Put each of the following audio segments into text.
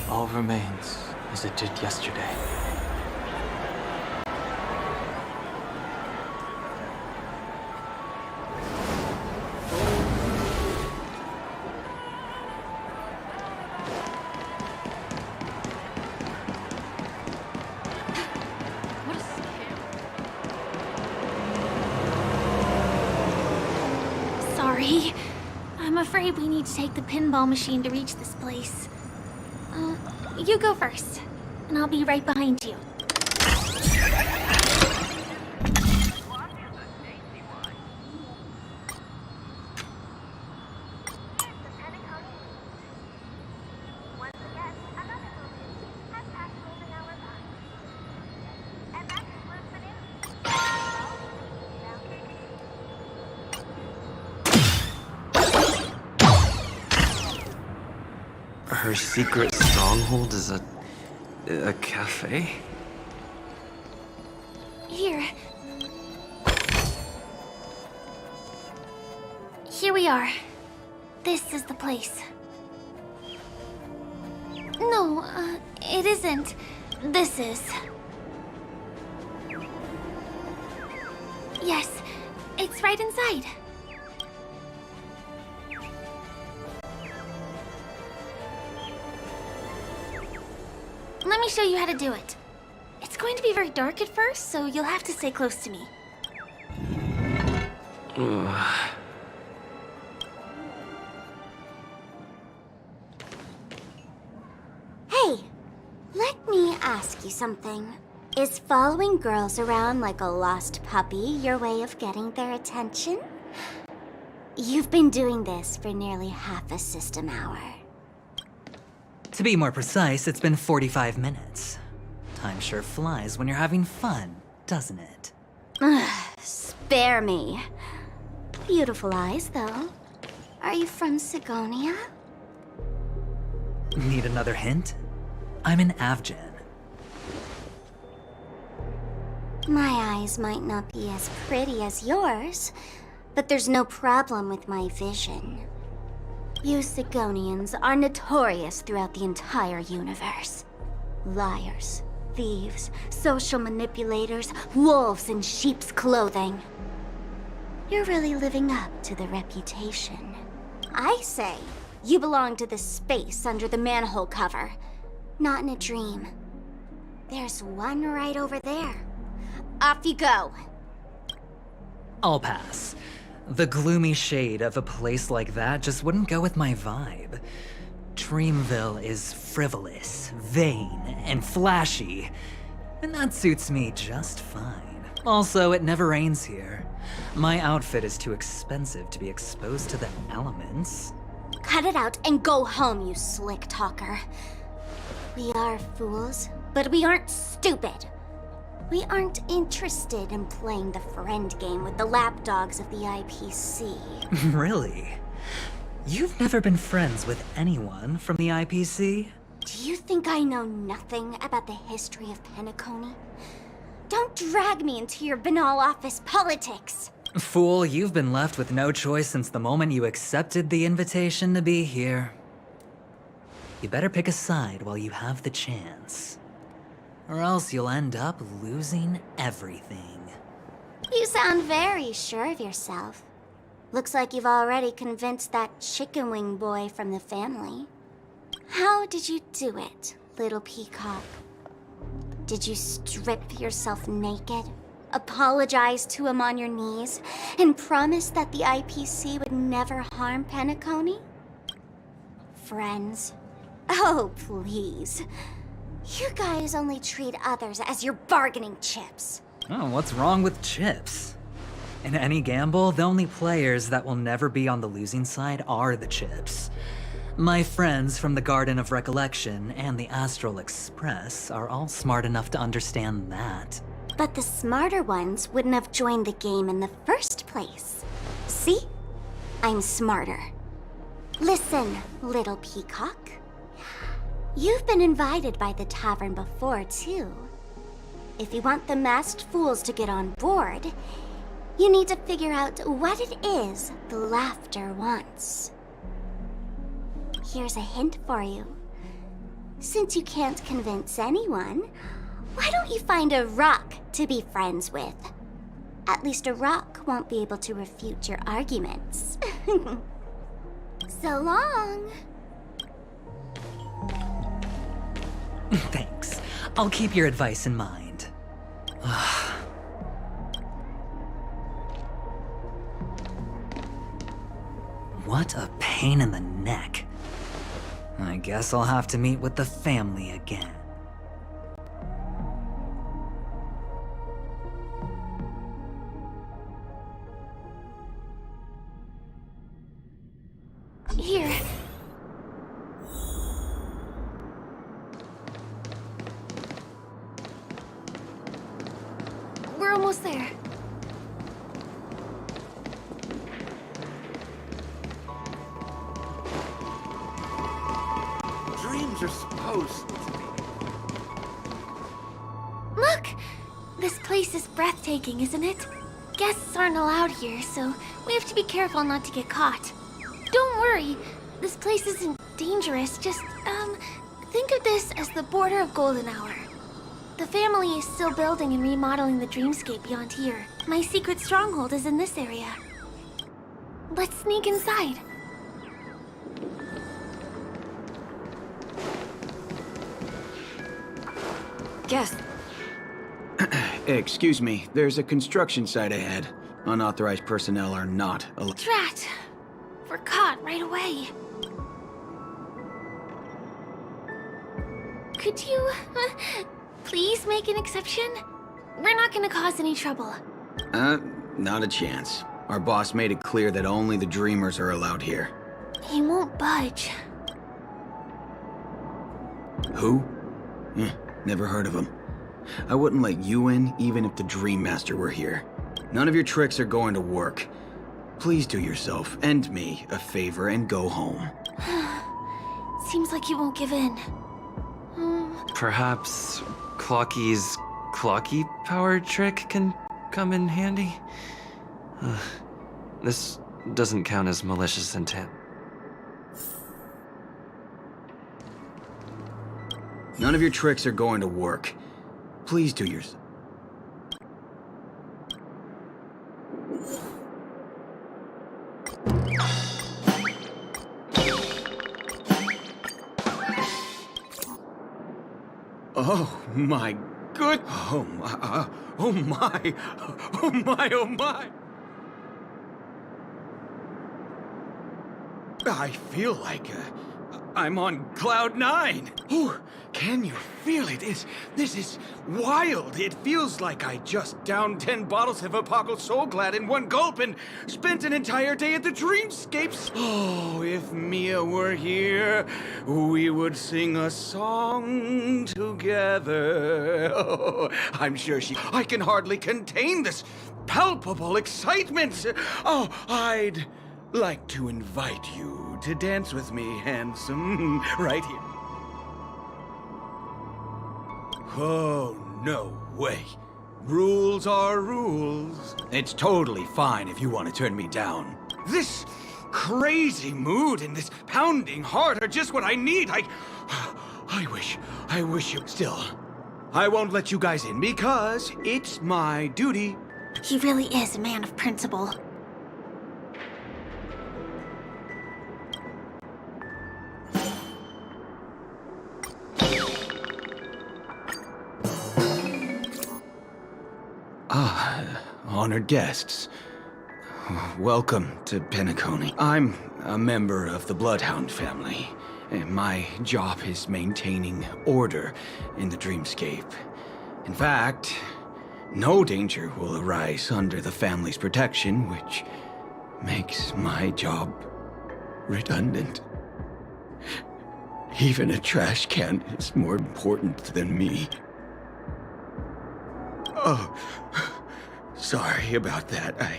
All remains as it did yesterday. Sorry. I'm afraid we need to take the pinball machine to reach this place. You go first, and I'll be right behind you. Her secret stronghold is a cafe? Here we are. This is the place. No, it isn't. This is. Yes, it's right inside. Let me show you how to do it. It's going to be very dark at first, so you'll have to stay close to me. Hey, let me ask you something. Is following girls around like a lost puppy your way of getting their attention? You've been doing this for nearly half a system hour. To be more precise, it's been 45 minutes. Time sure flies when you're having fun, doesn't it? Spare me. Beautiful eyes, though. Are you from Sigonia? Need another hint? I'm an Avgen. My eyes might not be as pretty as yours, but there's no problem with my vision. You Sigonians are notorious throughout the entire universe. Liars, thieves, social manipulators, wolves in sheep's clothing. You're really living up to the reputation. I say, you belong to the space under the manhole cover, not in a dream. There's one right over there. Off you go. I'll pass. The gloomy shade of a place like that just wouldn't go with my vibe. Dreamville is frivolous, vain, and flashy, and that suits me just fine. Also, it never rains here. My outfit is too expensive to be exposed to the elements. Cut it out and go home, you slick talker. We are fools, but we aren't stupid. We aren't interested in playing the friend game with the lapdogs of the IPC. Really? You've never been friends with anyone from the IPC? Do you think I know nothing about the history of Penacony? Don't drag me into your banal office politics! Fool, you've been left with no choice since the moment you accepted the invitation to be here. You better pick a side while you have the chance. Or else you'll end up losing everything. You sound very sure of yourself. Looks like you've already convinced that chicken wing boy from the family. How did you do it, little peacock? Did you strip yourself naked, apologize to him on your knees, and promise that the IPC would never harm Penacony? Friends? Oh, please. You guys only treat others as your bargaining chips. Oh, what's wrong with chips? In any gamble, the only players that will never be on the losing side are the chips. My friends from the Garden of Recollection and the Astral Express are all smart enough to understand that. But the smarter ones wouldn't have joined the game in the first place. See? I'm smarter. Listen, little peacock. You've been invited by the tavern before, too. If you want the masked fools to get on board, you need to figure out what it is the laughter wants. Here's a hint for you. Since you can't convince anyone, why don't you find a rock to be friends with? At least a rock won't be able to refute your arguments. So long. Thanks. I'll keep your advice in mind. What a pain in the neck. I guess I'll have to meet with the family again. Here. We're almost there. Dreams are supposed to be. Look! This place is breathtaking, isn't it? Guests aren't allowed here, so we have to be careful not to get caught. Don't worry, this place isn't dangerous, just, think of this as the border of Golden Hour. The family is still building and remodeling the dreamscape beyond here. My secret stronghold is in this area. Let's sneak inside. Guess. Excuse me, there's a construction site ahead. Unauthorized personnel are not allowed. Drat! We're caught right away. Could you, please make an exception? We're not gonna cause any trouble. Not a chance. Our boss made it clear that only the dreamers are allowed here. He won't budge. Who? Never heard of him. I wouldn't let you in even if the Dream Master were here. None of your tricks are going to work. Please do yourself and me a favor and go home. Seems like you won't give in. Perhaps Clocky's Clocky power trick can come in handy? This doesn't count as malicious intent. None of your tricks are going to work. Please do yourself. Oh my good. Oh my. Oh my. Oh my. Oh my. I feel like I'm on cloud 9. Oh, can you feel it? This is wild. It feels like I just downed 10 bottles of Apocalypse Soul Glad in one gulp and spent an entire day at the Dreamscapes. Oh, if Mia were here, we would sing a song together. Oh, I'm sure I can hardly contain this palpable excitement. Oh, I'd like to invite you to dance with me, handsome, right here. Oh, no way. Rules are rules. It's totally fine if you want to turn me down. This crazy mood and this pounding heart are just what I need. I wish you still. I won't let you guys in because it's my duty. He really is a man of principle. Honored guests. Welcome to Penacony. I'm a member of the Bloodhound family, and my job is maintaining order in the dreamscape. In fact, no danger will arise under the family's protection, which makes my job redundant. Even a trash can is more important than me. Oh, sorry about that. I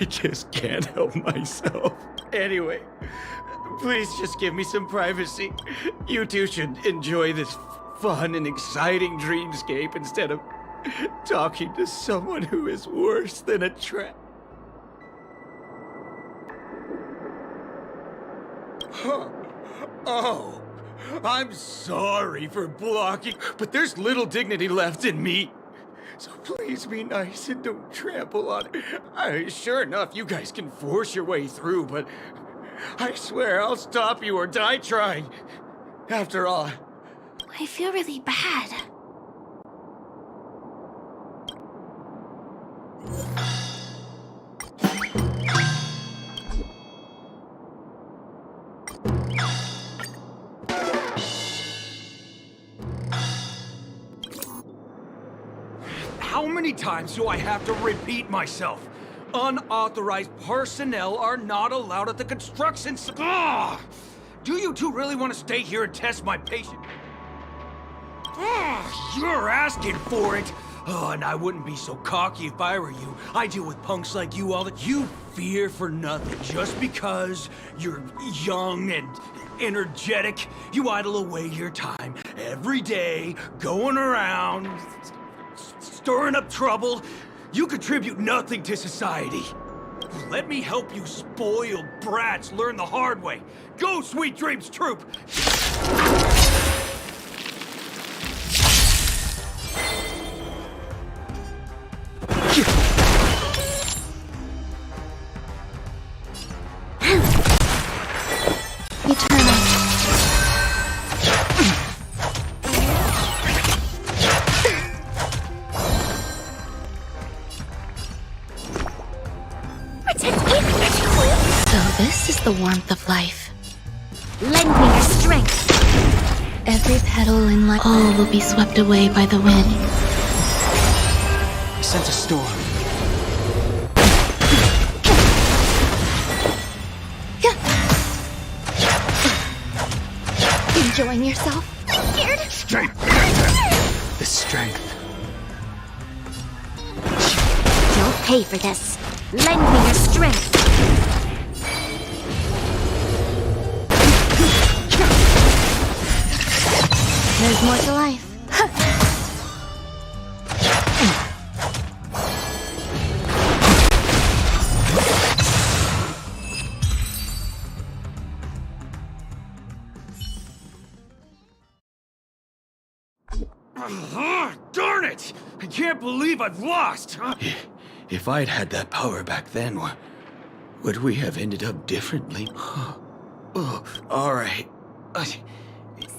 just can't help myself. Anyway, please just give me some privacy. You two should enjoy this fun and exciting dreamscape instead of talking to someone who is worse than a trap. Oh, I'm sorry for blocking, but there's little dignity left in me. So please be nice and don't trample on it. Sure enough, you guys can force your way through, but I swear I'll stop you or die trying. After all, I feel really bad. how many times do I have to repeat myself? Unauthorized personnel are not allowed at the construction site. Ugh! Do you two really want to stay here and test my patience? You're asking for it. Oh, and I wouldn't be so cocky if I were you. I deal with punks like you all the time. You fear for nothing. Just because you're young and energetic, you idle away your time every day, going around, stirring up trouble. You contribute nothing to society. Let me help you spoiled brats learn the hard way. Go, Sweet Dreams Troop! The warmth of life. Lend me your strength. Every petal in life, all will be swept away by the wind. I sense a storm. Enjoying yourself? I'm scared. Stay. The strength. You'll pay for this. Lend me your strength. There's more to life. Darn it! I can't believe I've lost! If I'd had that power back then, would we have ended up differently? Oh, alright.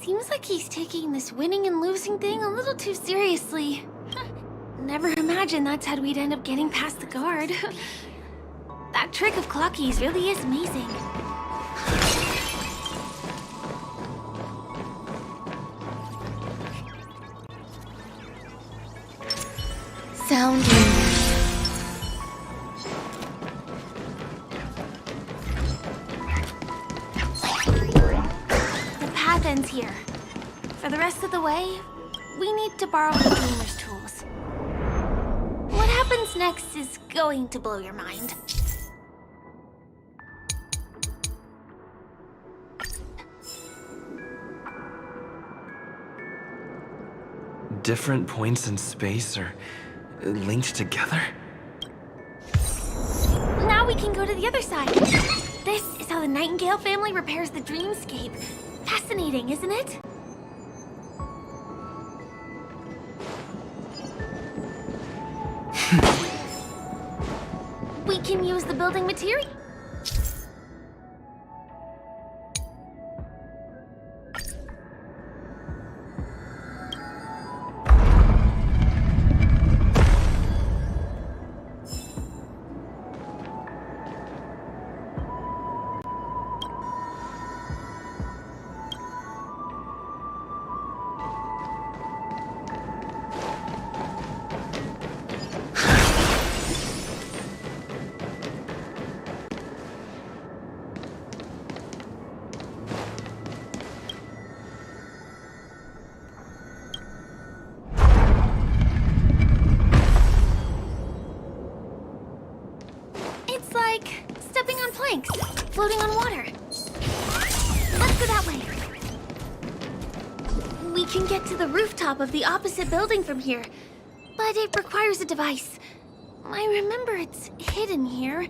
Seems like he's taking this winning and losing thing a little too seriously. Never imagined that's how we'd end up getting past the guard. That trick of Clocky's really is amazing. Sound. Ends here. For the rest of the way, we need to borrow the Dreamer's tools. What happens next is going to blow your mind. Different points in space are linked together? Now we can go to the other side. This is how the Nightingale family repairs the dreamscape. Fascinating, isn't it? We can use the building material. planks, floating on water. Let's go that way. We can get to the rooftop of the opposite building from here, but it requires a device. I remember it's hidden here.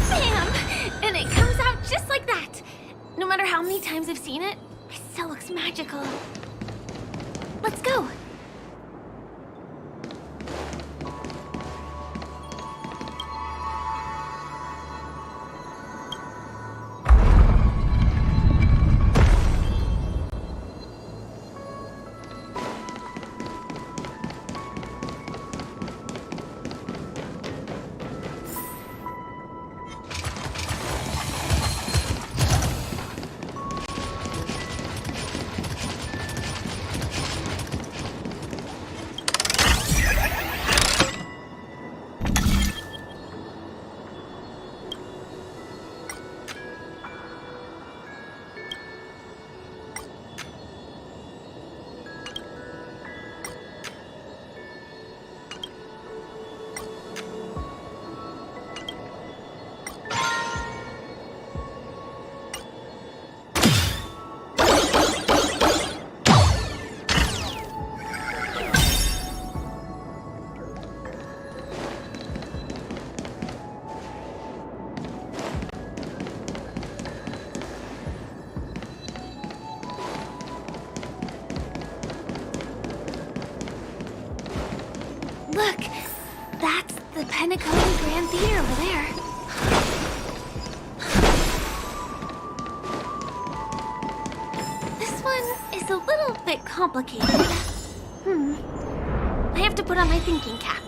Bam! And it comes out just like that. No matter how many times I've seen it, it still looks magical. Let's go. Look, that's the Penacony Grand Theater over there. This one is a little bit complicated. I have to put on my thinking cap.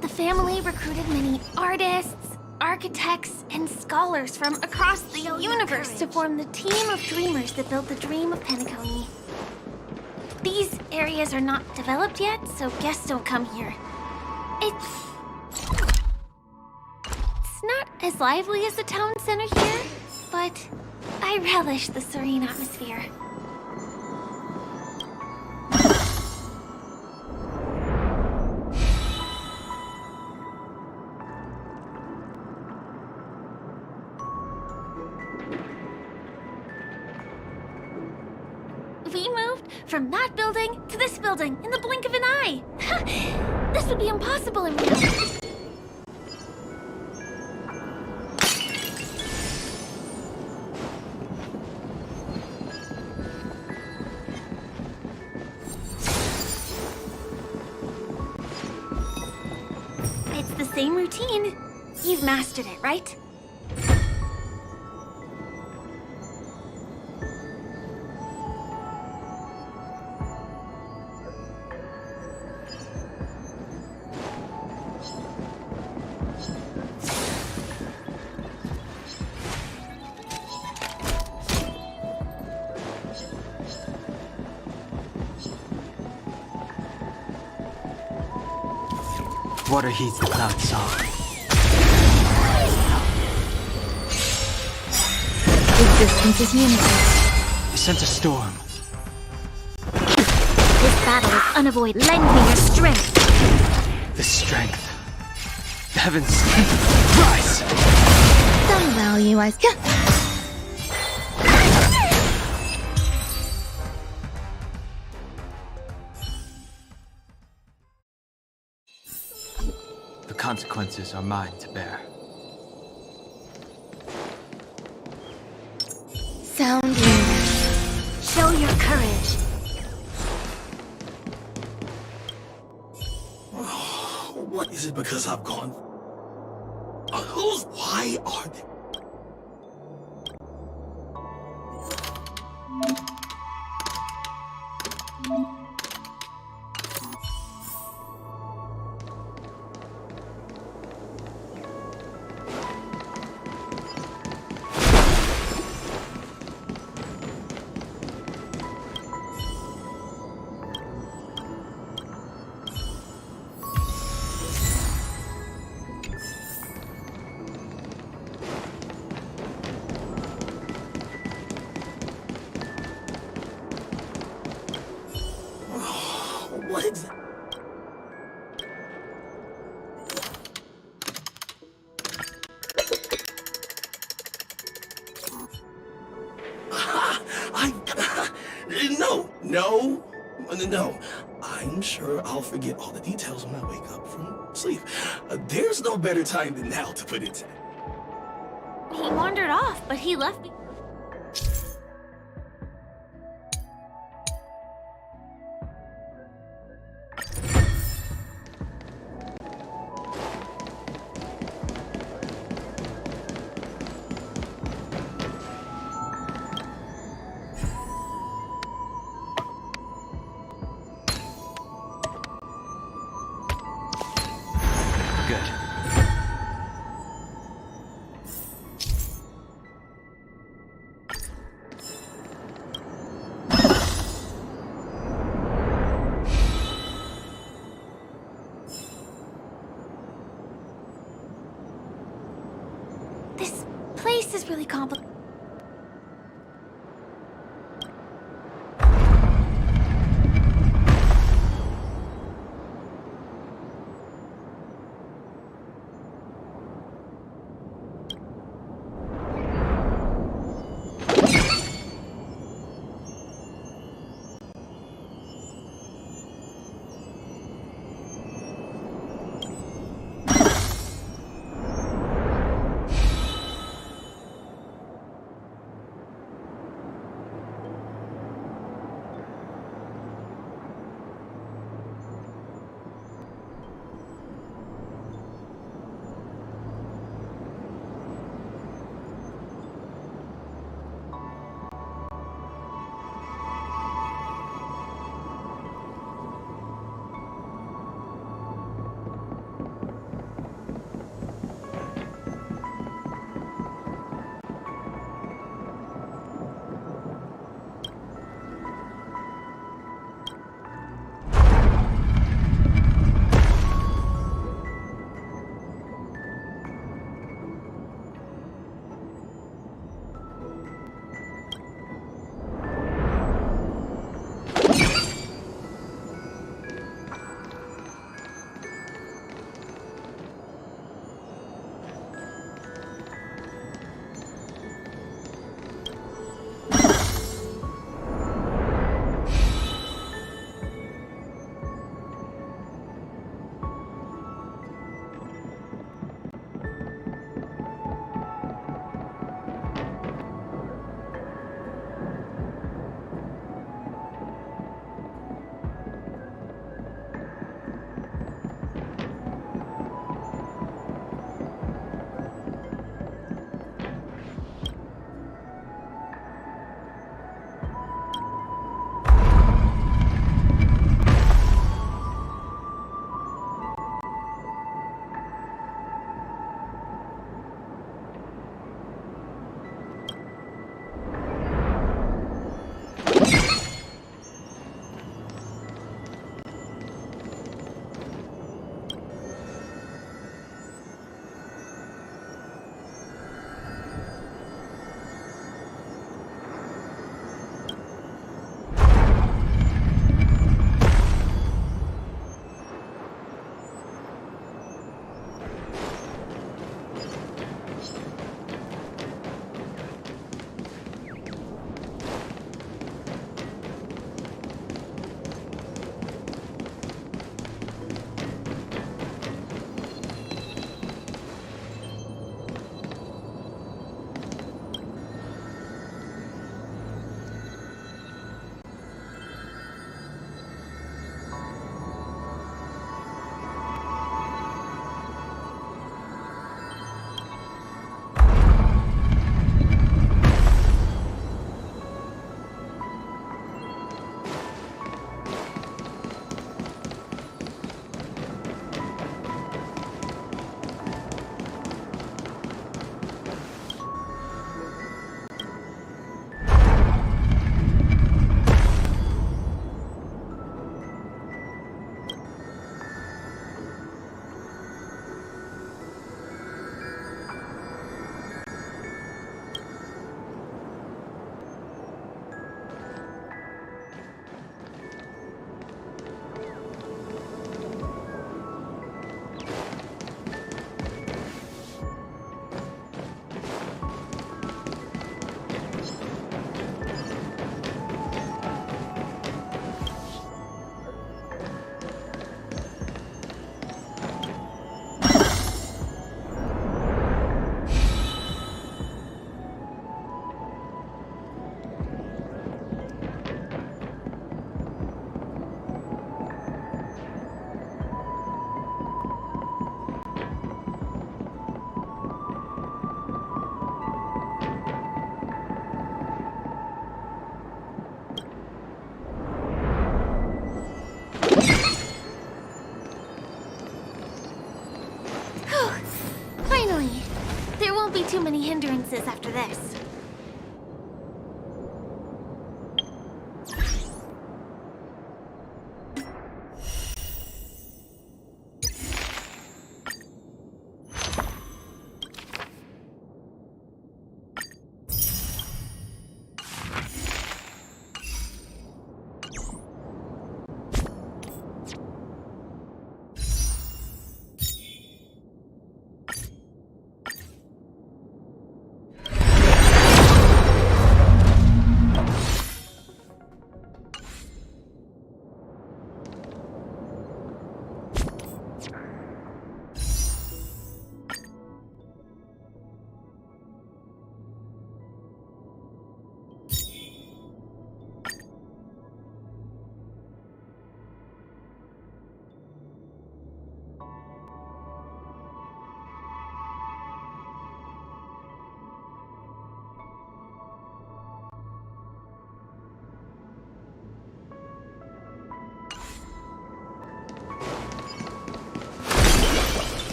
The family recruited many artists, architects, and scholars from across the universe to form the team of dreamers that built the dream of Penacony. These areas are not developed yet, so guests don't come here. It's not as lively as the town center here, but I relish the serene atmosphere. We moved from that building to this building in the blink of an eye. This would be impossible in reality. It's the same routine. You've mastered it, right? Water heats the cloud soft. Existence is universe. I sense a storm. This battle is unavoidable. Lend me your strength. The strength. The heavens rise! Some value I The consequences are mine to bear. Sound universe. your courage. What is it because I've gone? Why are they? What is it? No. I'm sure I'll forget all the details when I wake up from sleep. There's no better time than now to put it to. He wandered off, but he left me. Good. This place is really complicated. be too many hindrances after this.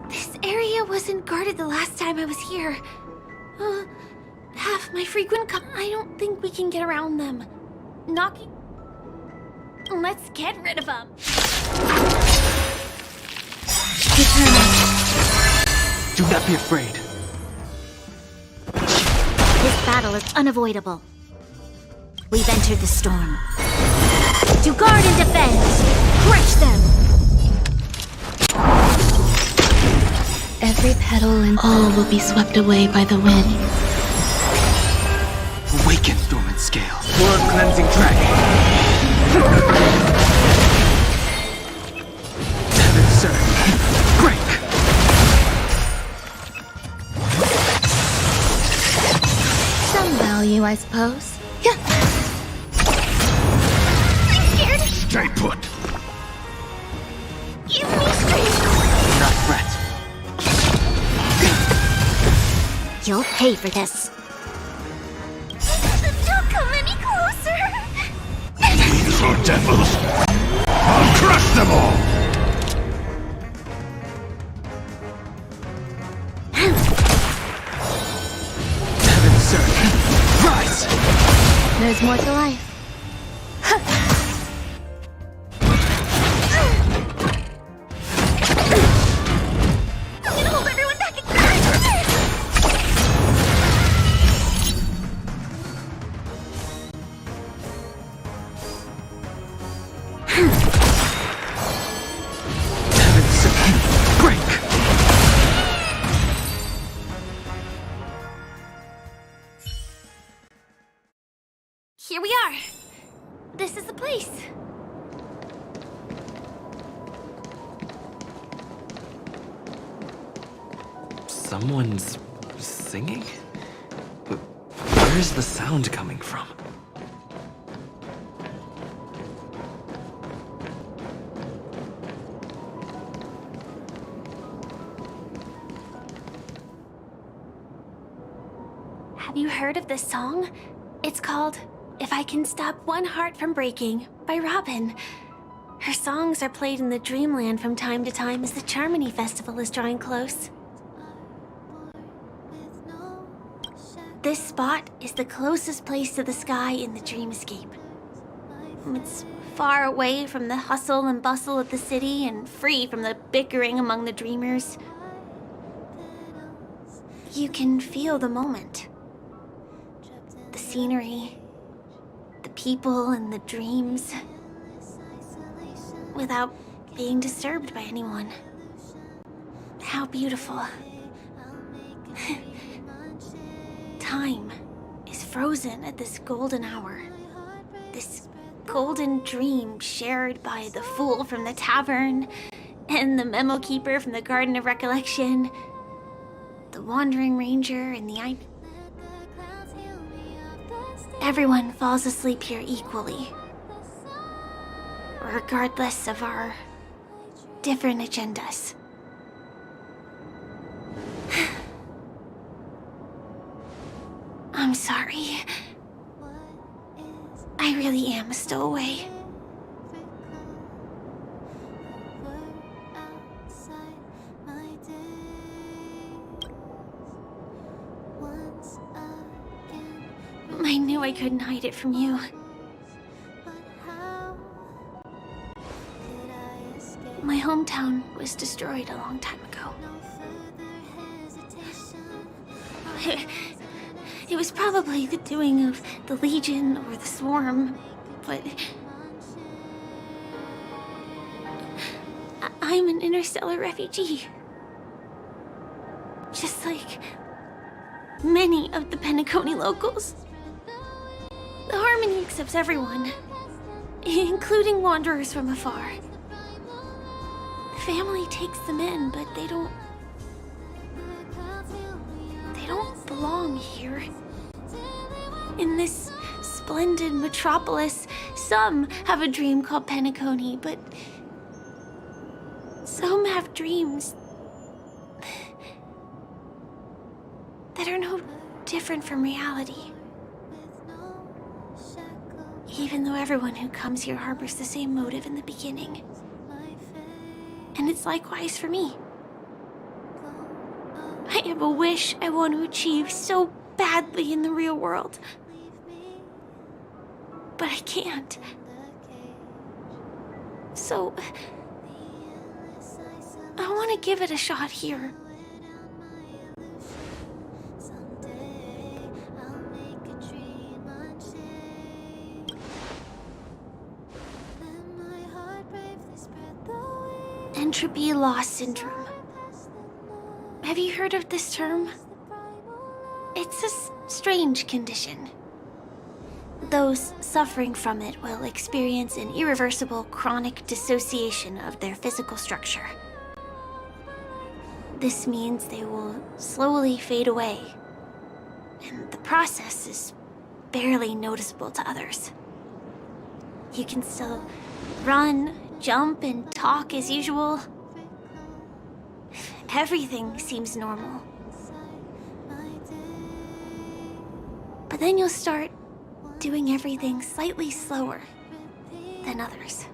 This area wasn't guarded the last time I was here. Half my frequent I don't think we can get around them. Knocking... Let's get rid of them. Do not be afraid. This battle is unavoidable. We've entered the storm. To guard and defend! Crush them! Every petal and all will be swept away by the wind. Awaken, dormant scales. Blood cleansing dragon. Heaven surge. Break. Some value, I suppose. I'm scared. Stay put. Give me strength. Not fret. You'll pay for this. Don't come any closer. These are devils. I'll crush them all. Heaven surge. Rise. There's more to life. I'm gonna hold everyone back and Heaven surge. Break. Here we are. This is the place. Someone's singing? But where's the sound coming from? Have you heard of this song? It's called If I Can Stop One Heart from Breaking by Robin. Her songs are played in the Dreamland from time to time as the Charmony Festival is drawing close. This spot is the closest place to the sky in the Dreamscape. It's far away from the hustle and bustle of the city and free from the bickering among the dreamers. You can feel the moment. The scenery, the people and the dreams, without being disturbed by anyone. How beautiful. Time is frozen at this golden hour. This golden dream shared by the fool from the tavern and the memo keeper from the Garden of Recollection, the wandering ranger and the Everyone falls asleep here equally, regardless of our different agendas. I'm sorry. I really am a stowaway. I knew I couldn't hide it from you. My hometown was destroyed a long time ago. It was probably the doing of the Legion or the Swarm, but I'm an interstellar refugee. Just like many of the Penacony locals. The Harmony accepts everyone, including wanderers from afar. The family takes them in, but they don't belong here. In this splendid metropolis, some have a dream called Penacony, but some have dreams that are no different from reality. Even though everyone who comes here harbors the same motive in the beginning. And it's likewise for me. I have a wish I want to achieve so badly in the real world. But I can't. So, I want to give it a shot here. Entropy loss syndrome. Have you heard of this term? It's a strange condition. Those suffering from it will experience an irreversible chronic dissociation of their physical structure. This means they will slowly fade away, and the process is barely noticeable to others. You can still run, jump, and talk as usual. Everything seems normal. But then you'll start doing everything slightly slower than others.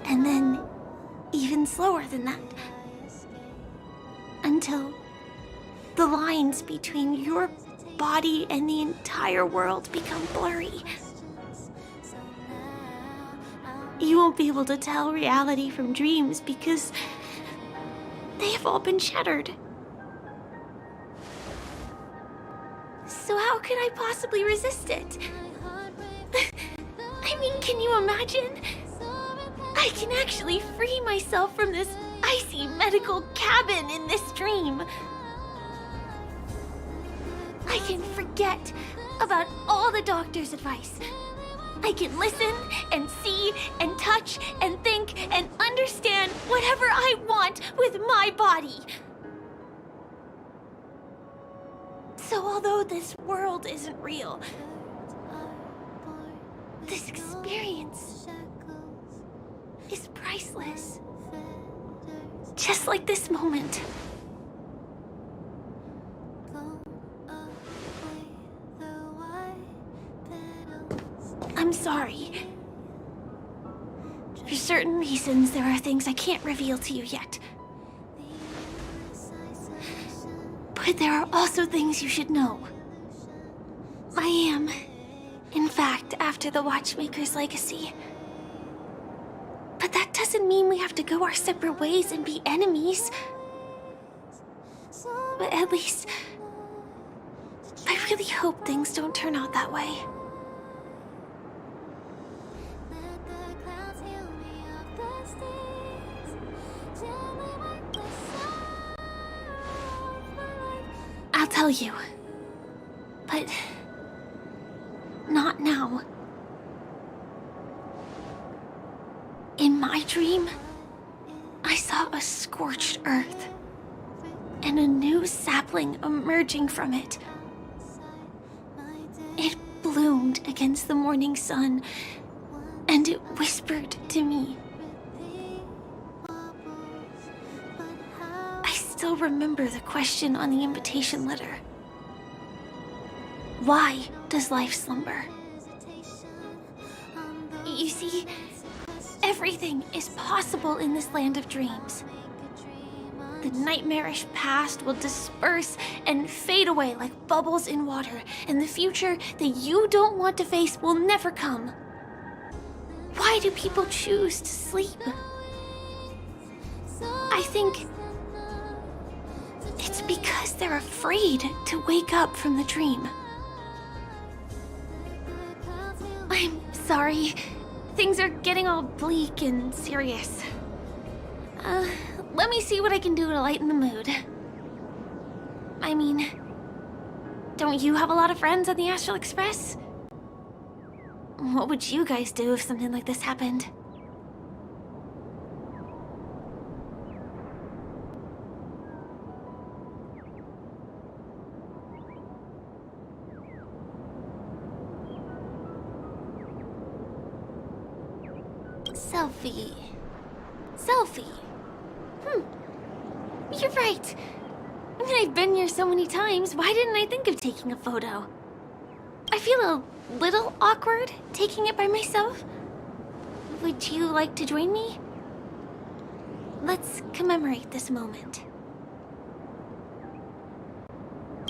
And then even slower than that. Until the lines between your body and the entire world become blurry. You won't be able to tell reality from dreams because they have all been shattered. So how could I possibly resist it? I mean, can you imagine? I can actually free myself from this icy medical cabin in this dream. I can forget about all the doctor's advice. I can listen and see and touch and think and understand whatever I want with my body. So although this world isn't real, this experience is priceless. Just like this moment. I'm sorry. For certain reasons, there are things I can't reveal to you yet. But there are also things you should know. I am, in fact, after the Watchmaker's legacy. But that doesn't mean we have to go our separate ways and be enemies. But at least, I really hope things don't turn out that way. I'll tell you. But not now. In my dream, I saw a scorched earth and a new sapling emerging from it. It bloomed against the morning sun, and it whispered to me. I still remember the question on the invitation letter. Why does life slumber? You see, everything is possible in this land of dreams. The nightmarish past will disperse and fade away like bubbles in water, and the future that you don't want to face will never come. Why do people choose to sleep? I think it's because they're afraid to wake up from the dream. I'm sorry. Things are getting all bleak and serious. Let me see what I can do to lighten the mood. I mean, don't you have a lot of friends on the Astral Express? What would you guys do if something like this happened? Selfie. Selfie. You're right. I mean, I've been here so many times. Why didn't I think of taking a photo? I feel a little awkward taking it by myself. Would you like to join me? Let's commemorate this moment.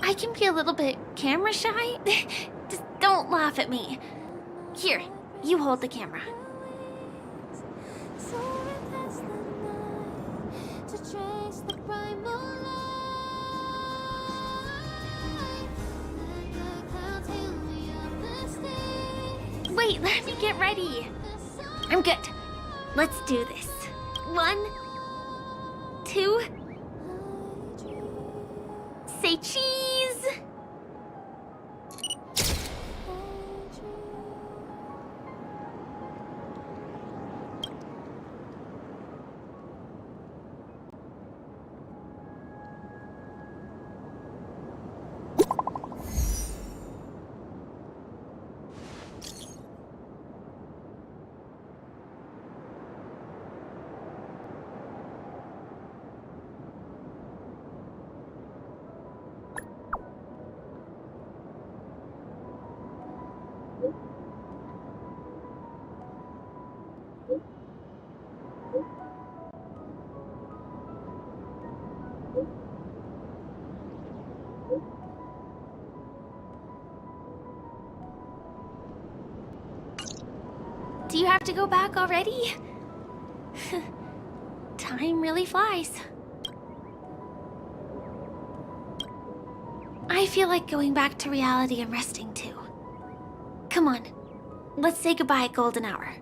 I can be a little bit camera shy. Just don't laugh at me. Here, you hold the camera. Wait, let me get ready. I'm good. Let's do this. 1, 2. Say cheese. Do you have to go back already? Time really flies. I feel like going back to reality and resting too. Come on, let's say goodbye at golden hour.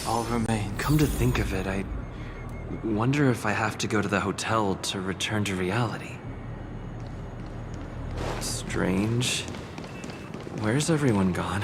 All remain. Come to think of it, I wonder if I have to go to the hotel to return to reality. Strange. Where's everyone gone?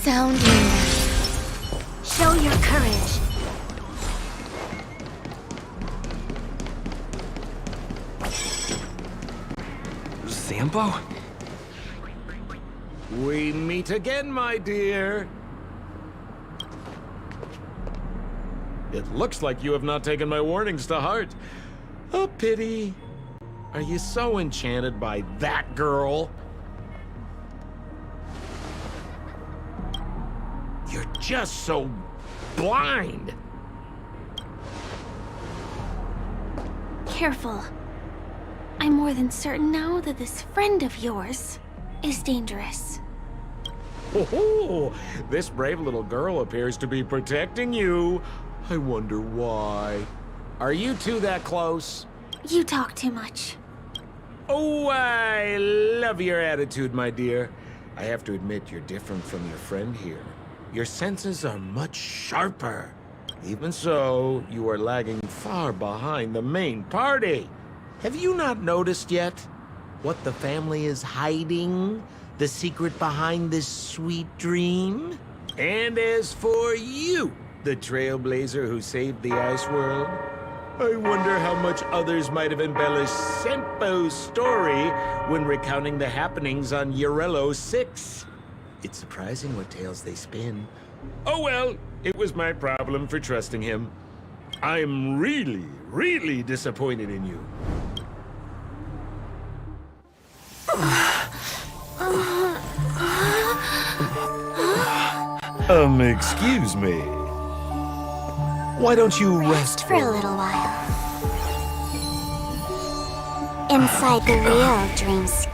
sounding them. Show your courage. Zambo? We meet again, my dear. It looks like you have not taken my warnings to heart. A pity. Are you so enchanted by that girl? You're just so blind. Careful. I'm more than certain now that this friend of yours is dangerous. Oh, this brave little girl appears to be protecting you. I wonder why. Are you two that close? You talk too much. Oh, I love your attitude, my dear. I have to admit you're different from your friend here. Your senses are much sharper. Even so, you are lagging far behind the main party. Have you not noticed yet what the family is hiding? The secret behind this sweet dream? And as for you, the Trailblazer who saved the ice world, I wonder how much others might have embellished Senpo's story when recounting the happenings on Urello 6. It's surprising what tales they spin. Oh well, it was my problem for trusting him. I'm really, really disappointed in you. Excuse me. Why don't you rest For a little while. Inside the real dreamscape.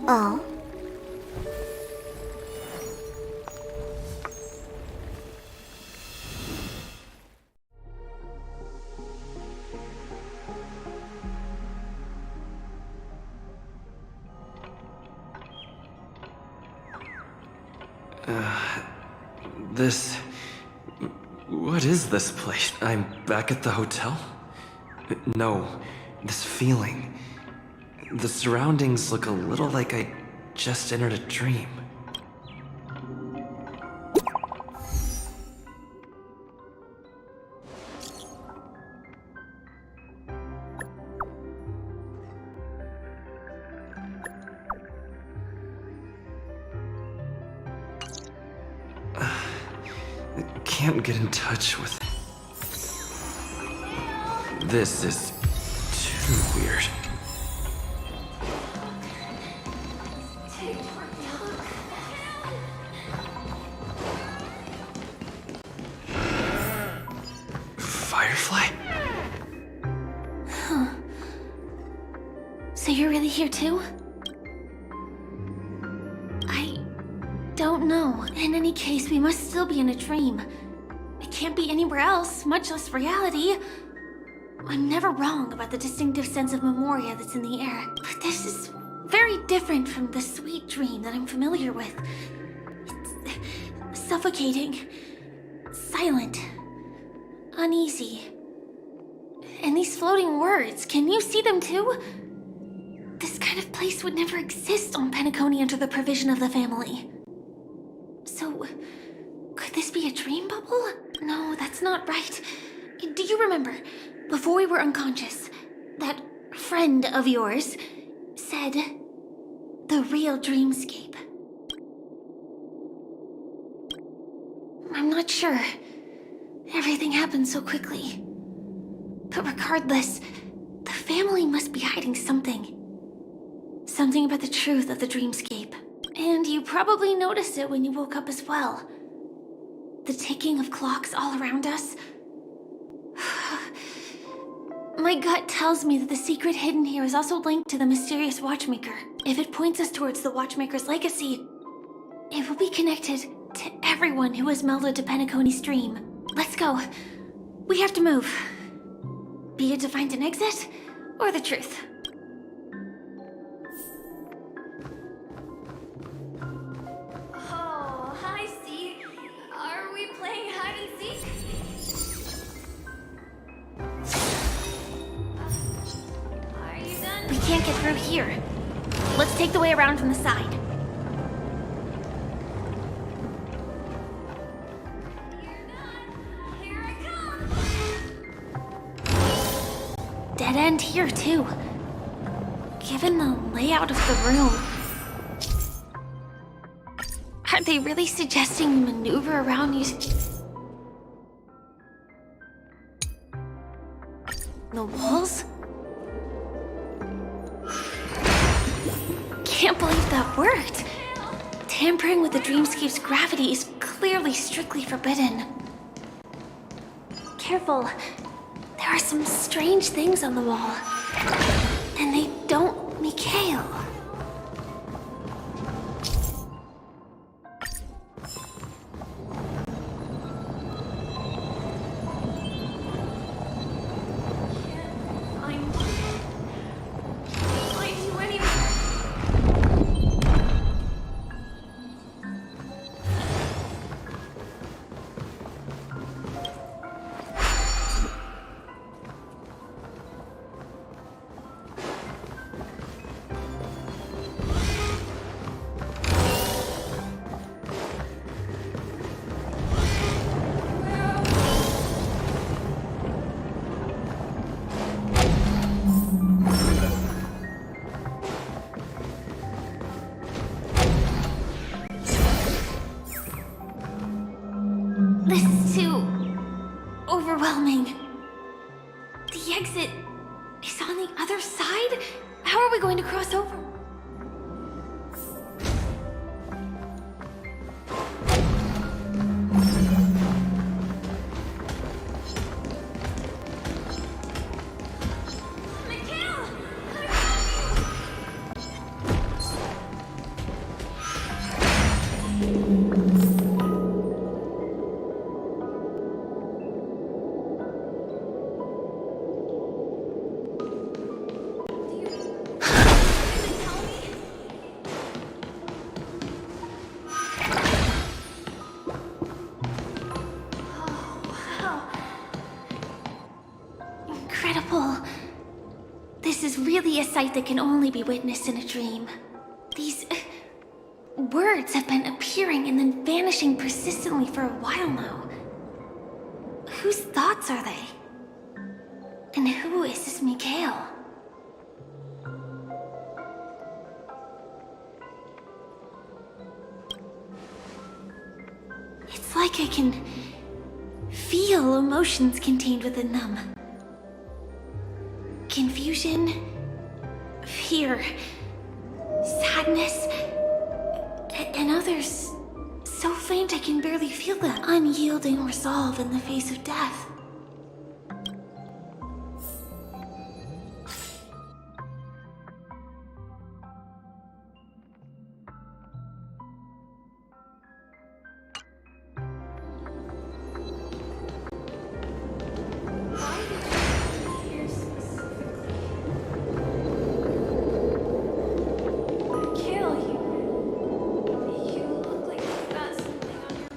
Oh? What is this place? I'm back at the hotel? No, this feeling. The surroundings look a little like I just entered a dream. Can't get in touch with... This is too weird. Firefly? Huh. So you're really here too? I don't know. In any case, we must still be in a dream. It can't be anywhere else, much less reality. I'm never wrong about the distinctive sense of memoria that's in the air. But this is very different from the sweet dream that I'm familiar with. It's suffocating, silent, uneasy. And these floating words, can you see them too? This kind of place would never exist on Penacony under the provision of the family. So, could this be a dream bubble? No, that's not right. Do you remember, before we were unconscious, that friend of yours said the real dreamscape? I'm not sure. Everything happened so quickly. But regardless, the family must be hiding something. Something about the truth of the dreamscape. And you probably noticed it when you woke up as well. The ticking of clocks all around us. My gut tells me that the secret hidden here is also linked to the mysterious Watchmaker. If it points us towards the Watchmaker's legacy, it will be connected to everyone who has melded to Penacony's dream. Let's go. We have to move. Be it to find an exit, or the truth. Oh, hi, Steve. Are we playing hide and seek? We can't get through here. Let's take the way around from the side. Here I come! Dead end here, too. Given the layout of the room, are they really suggesting you maneuver around using the walls? Can't believe that worked. Tampering with the dreamscape's gravity is clearly strictly forbidden. Careful. There are some strange things on the wall. And they don't Mikhail. Find you anywhere. This is too overwhelming. The exit is on the other side? How are we going to cross over? Mikhail! Incredible. This is really a sight that can only be witnessed in a dream. These words have been appearing and then vanishing persistently for a while now. Whose thoughts are they? And who is this Mikhail? It's like I can feel emotions contained within them. Confusion, fear, sadness, and others so faint I can barely feel the unyielding resolve in the face of death. Mikhail, you look like you've got something on your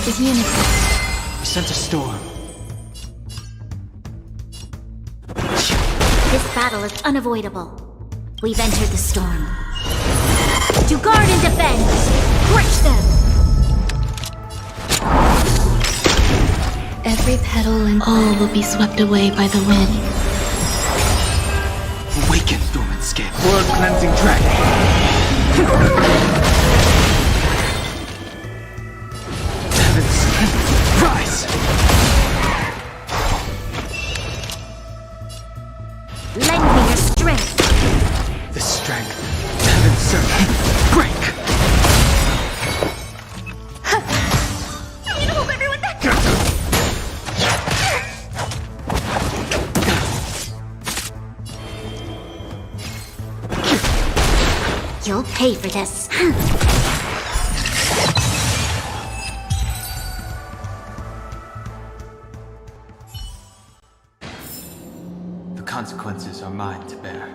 is unity. We sent a storm. This battle is unavoidable. We've entered the storm. To guard and defend! Crush them! Every petal and all will be swept away by the wind. Awaken, dormant skin. World-cleansing dragon. Heavens, rise! Lend me your strength! The strength. Heaven's servant. Break! I'm gonna hold everyone back! You'll pay for this. The consequences are mine to bear.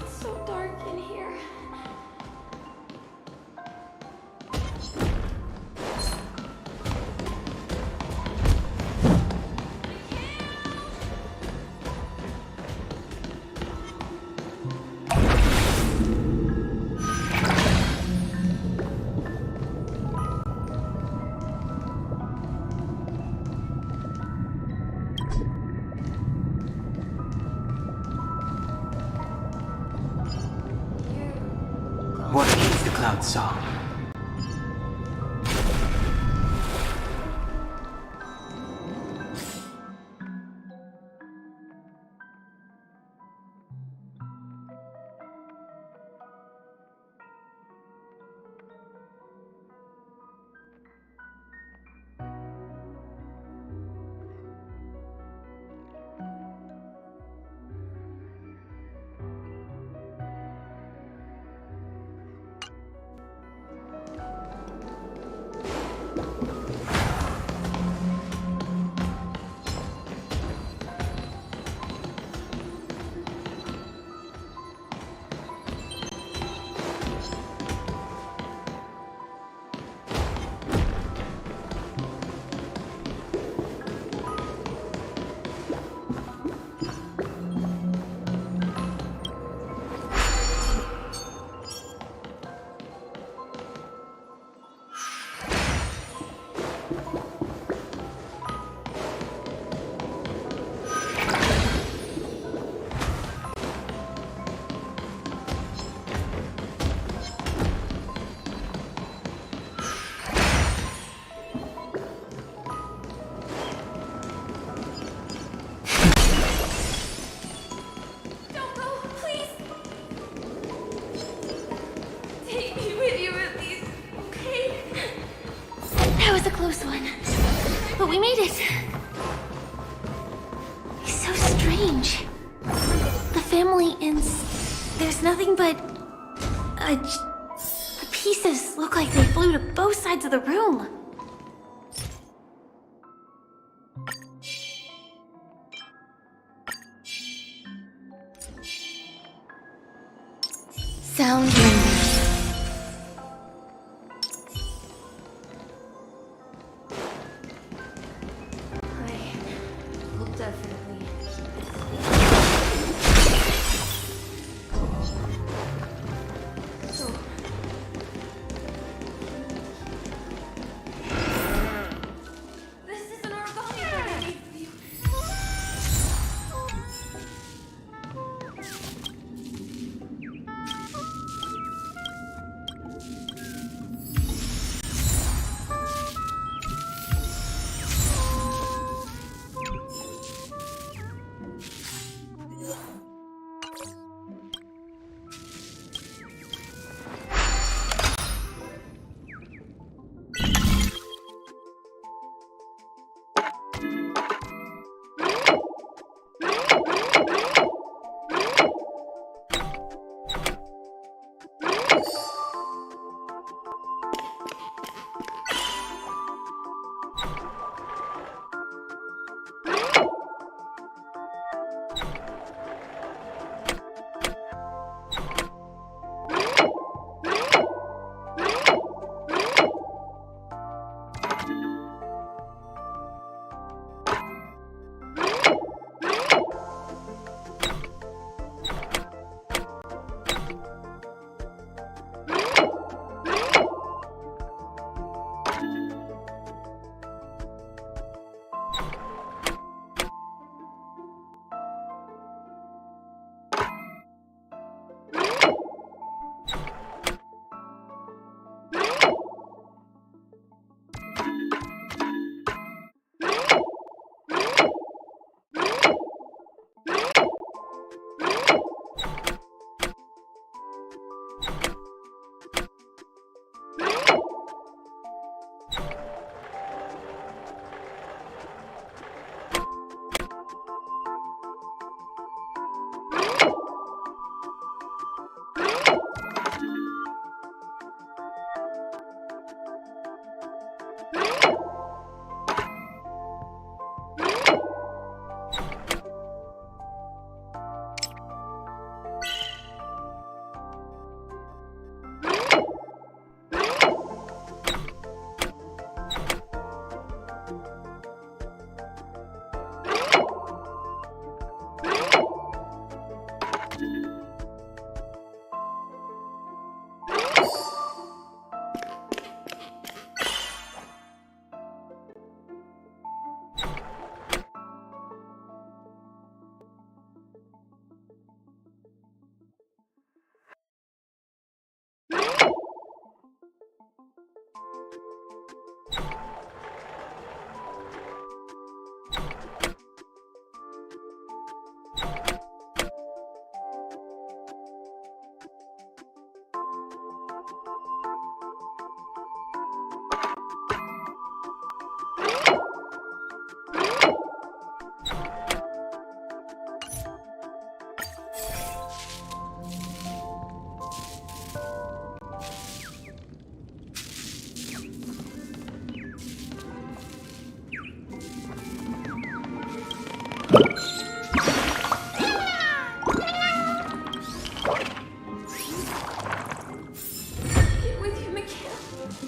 It's so dark in here. What is the cloud song? Don't go, please. Take me with you at least, okay? That was a close one. But we made it. It's so strange. The family there's nothing but... the pieces look like they flew to both sides of the room. Sound lingers. I will definitely. So. This is an origami that I made for you.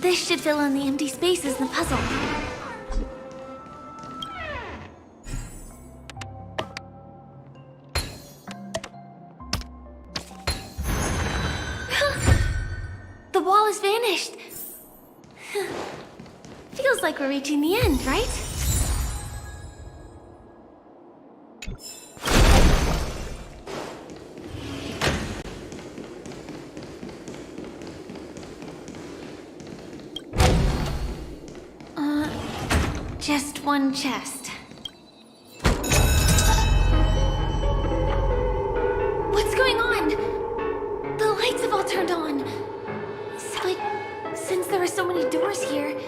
This should fill in the empty spaces in the puzzle. The wall has vanished. Feels like we're reaching the end, right? Just one chest. What's going on? The lights have all turned on. But since there are so many doors here...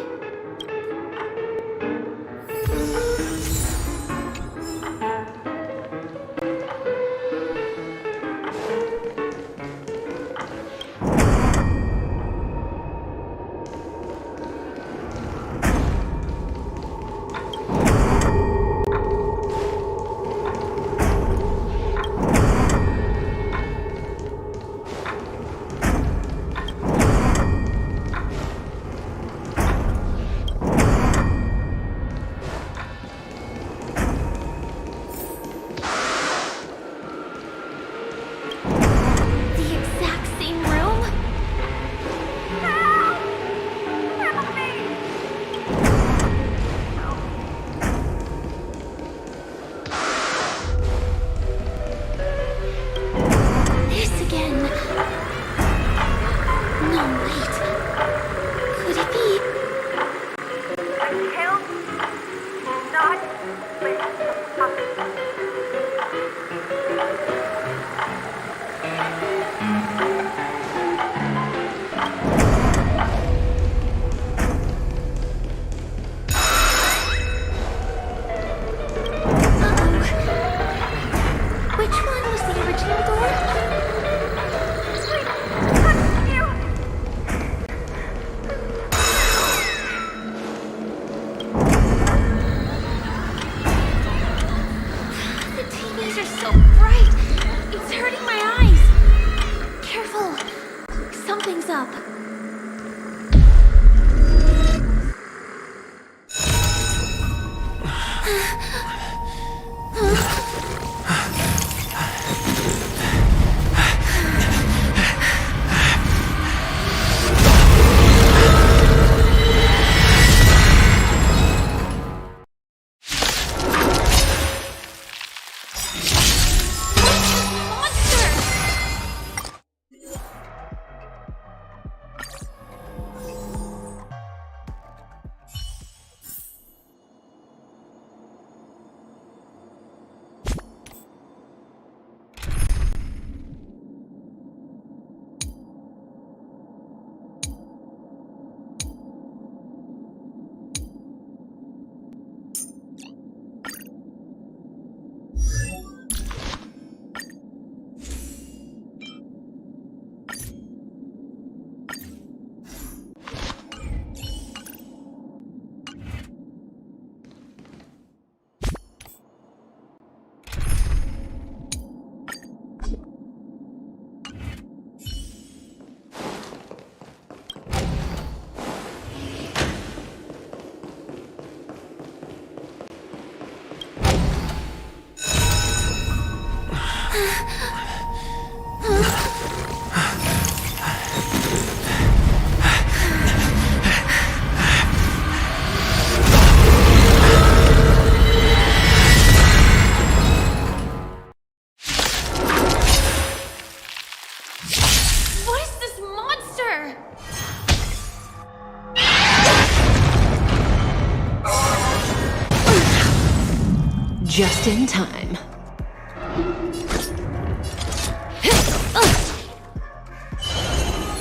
Just in time.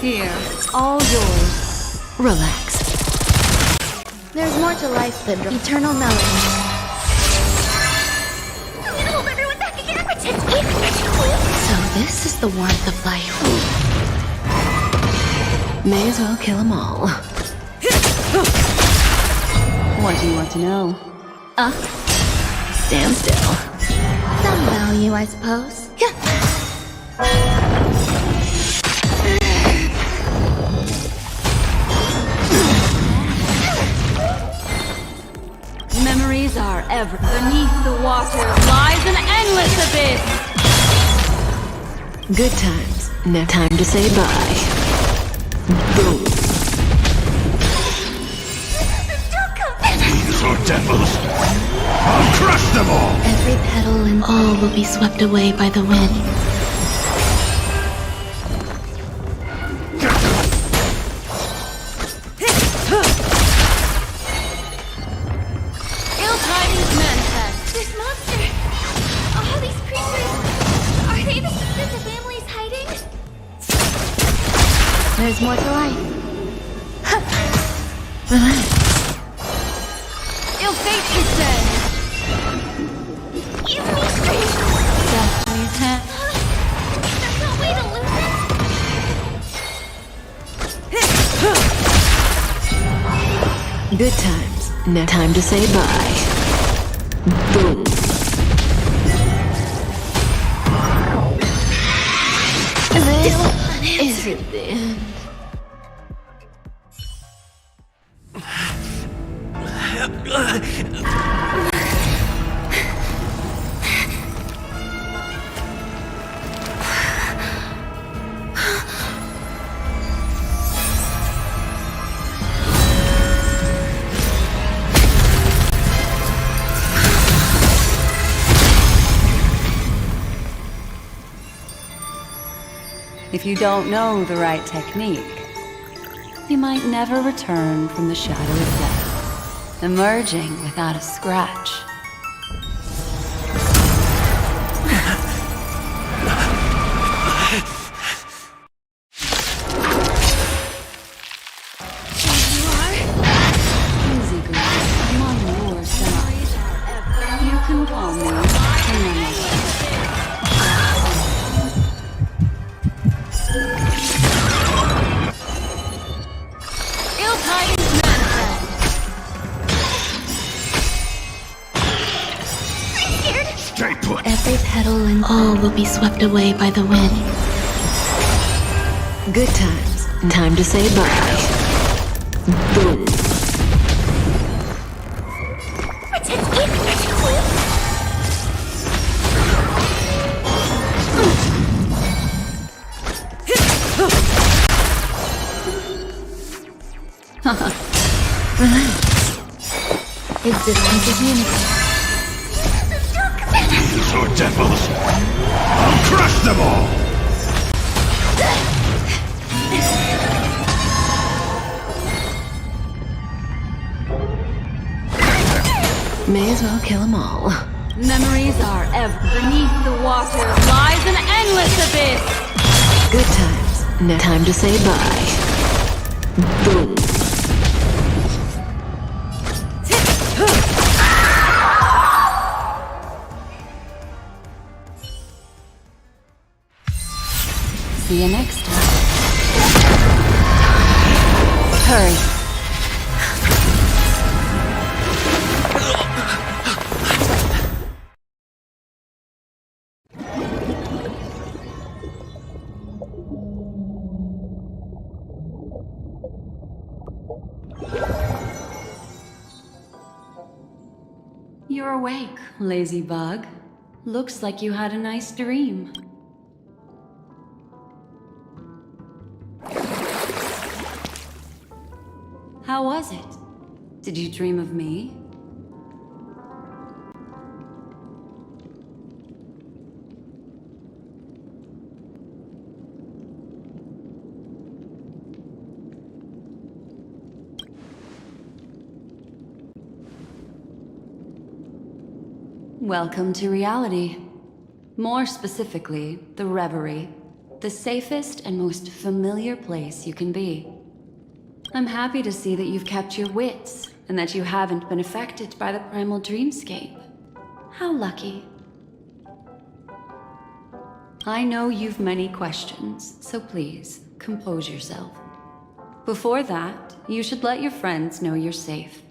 Here, all yours. Relax. There's more to life than eternal melody. I'm gonna hold everyone back again! Protect me! So this is the warmth of life. May as well kill them all. What do you want to know? Stand still. Some value, I suppose. Good times. Now time to say bye. Boom. These are devils. I'll crush them all. Every petal and all will be swept away by the wind. Ill tidings manifest. This monster! All these creatures! Are they the secrets the family's hiding? There's more to life. Ill fate descends! You mystery! Destinies hand. There's no way to lose it! Good times. Now time to say bye. Boom. This isn't the end. If you don't know the right technique, you might never return from the shadow of death, emerging without a scratch. Easy, girl. I'm on your side. You can call me Penacony. Ill tidings manifest! I'm scared! Stay put. Every petal and all will be swept away by the wind. Good times. Time to say bye. Boom. Existence is unique. These are devils. I'll crush them all. May as well kill them all. Memories are ever beneath the water lies an endless abyss. Good times. Now time to say bye. Boom. See you next time. Hurry. You're awake, lazy bug. Looks like you had a nice dream. How was it? Did you dream of me? Welcome to reality. More specifically, the Reverie. The safest and most familiar place you can be. I'm happy to see that you've kept your wits, and that you haven't been affected by the primal dreamscape. How lucky. I know you've many questions, so please, compose yourself. Before that, you should let your friends know you're safe.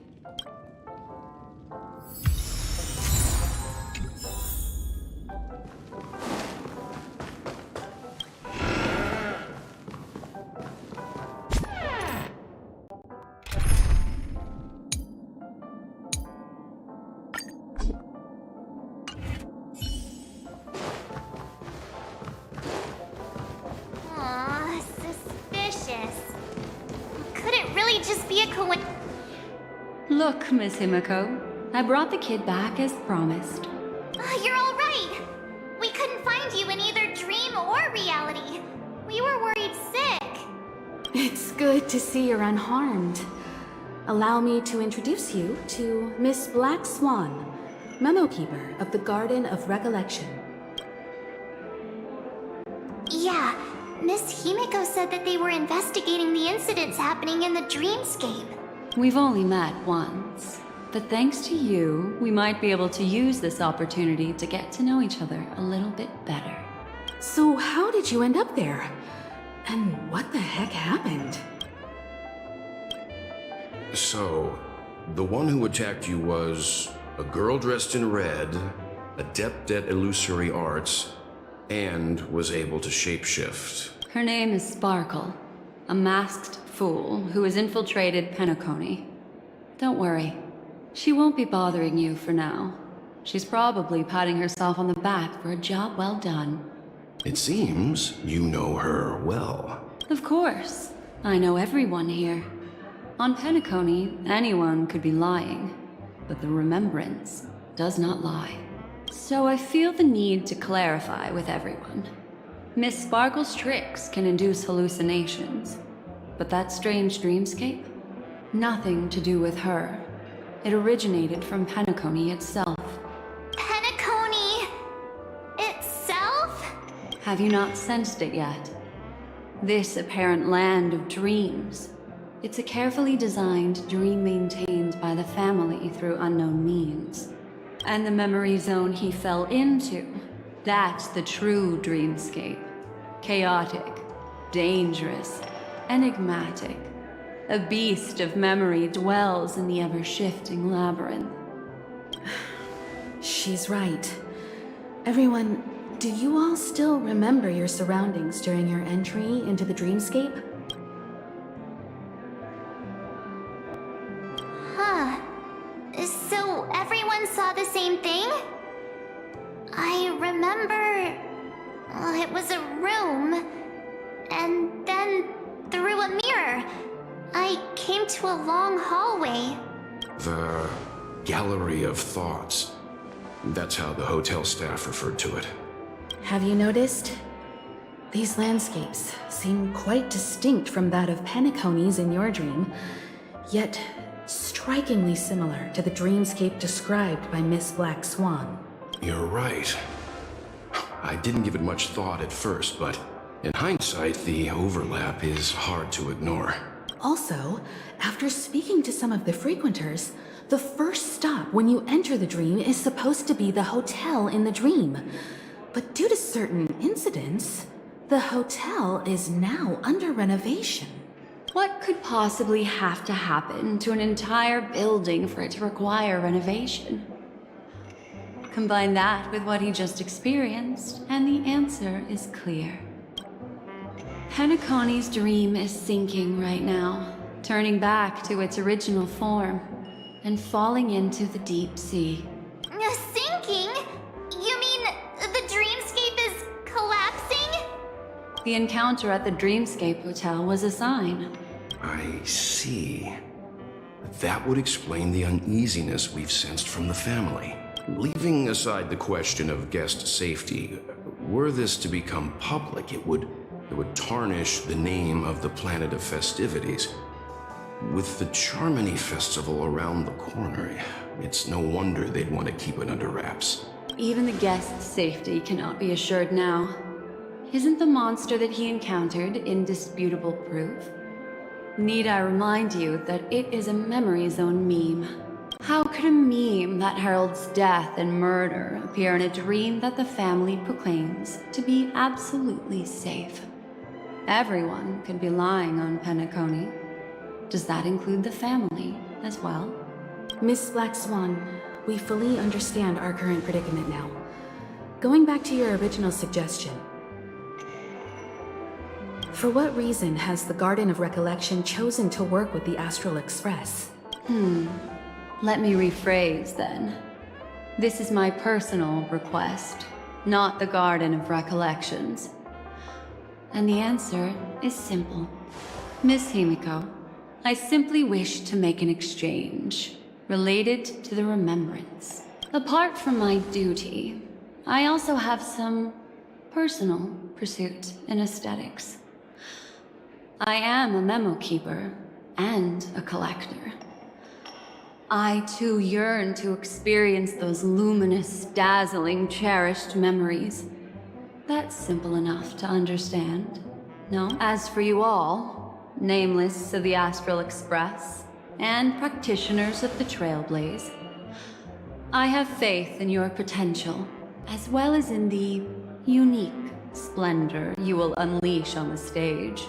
just be a coincidence? Look, Miss Himiko, I brought the kid back as promised. You're all right. We couldn't find you in either dream or reality. We were worried sick. It's good to see you're unharmed. Allow me to introduce you to Miss Black Swan, Memo Keeper of the Garden of Recollection. Yeah, Miss Himiko said that they were investigating the incidents happening in the dreamscape. We've only met once, but thanks to you, we might be able to use this opportunity to get to know each other a little bit better. So how did you end up there? And what the heck happened? So, the one who attacked you was a girl dressed in red, adept at illusory arts, and was able to shapeshift. Her name is Sparkle, a masked fool who has infiltrated Penacony. Don't worry, she won't be bothering you for now. She's probably patting herself on the back for a job well done. It seems you know her well. Of course, I know everyone here. On Penacony, anyone could be lying, but the remembrance does not lie. So I feel the need to clarify with everyone. Miss Sparkle's tricks can induce hallucinations, but that strange dreamscape? Nothing to do with her. It originated from Penacony itself. Penacony itself? Have you not sensed it yet? This apparent land of dreams. It's a carefully designed dream maintained by the family through unknown means. And the memory zone he fell into, that's the true dreamscape. Chaotic, dangerous, enigmatic. A beast of memory dwells in the ever-shifting labyrinth. She's right. Everyone, do you all still remember your surroundings during your entry into the dreamscape? Huh. So everyone saw the same thing? I remember... it was a room. And then, through a mirror, I came to a long hallway. The Gallery of Thoughts. That's how the hotel staff referred to it. Have you noticed? These landscapes seem quite distinct from that of Penacony's in your dream, yet strikingly similar to the dreamscape described by Miss Black Swan. You're right. I didn't give it much thought at first, but in hindsight, the overlap is hard to ignore. Also, after speaking to some of the frequenters, the first stop when you enter the dream is supposed to be the hotel in the dream. But due to certain incidents, the hotel is now under renovation. What could possibly have to happen to an entire building for it to require renovation? Combine that with what he just experienced, and the answer is clear. Penacony's dream is sinking right now, turning back to its original form, and falling into the deep sea. Sinking? You mean the dreamscape is collapsing? The encounter at the Dreamscape Hotel was a sign. I see. That would explain the uneasiness we've sensed from the family. Leaving aside the question of guest safety, were this to become public, it would tarnish the name of the planet of festivities. With the Jouney festival around the corner, it's no wonder they'd want to keep it under wraps. Even the guest's safety cannot be assured now. Isn't the monster that he encountered indisputable proof? Need I remind you that it is a memory zone meme? How could a meme that heralds death and murder appear in a dream that the family proclaims to be absolutely safe? Everyone could be lying on Penacony. Does that include the family as well? Miss Black Swan, we fully understand our current predicament now. Going back to your original suggestion, for what reason has the Garden of Recollection chosen to work with the Astral Express? Let me rephrase then. This is my personal request, not the Garden of Recollections. And the answer is simple. Miss Himiko, I simply wish to make an exchange related to the remembrance. Apart from my duty, I also have some personal pursuit in aesthetics. I am a memo keeper and a collector. I too yearn to experience those luminous, dazzling, cherished memories. That's simple enough to understand. No? As for you all, nameless of the Astral Express, and practitioners of the Trailblaze, I have faith in your potential, as well as in the unique splendor you will unleash on the stage.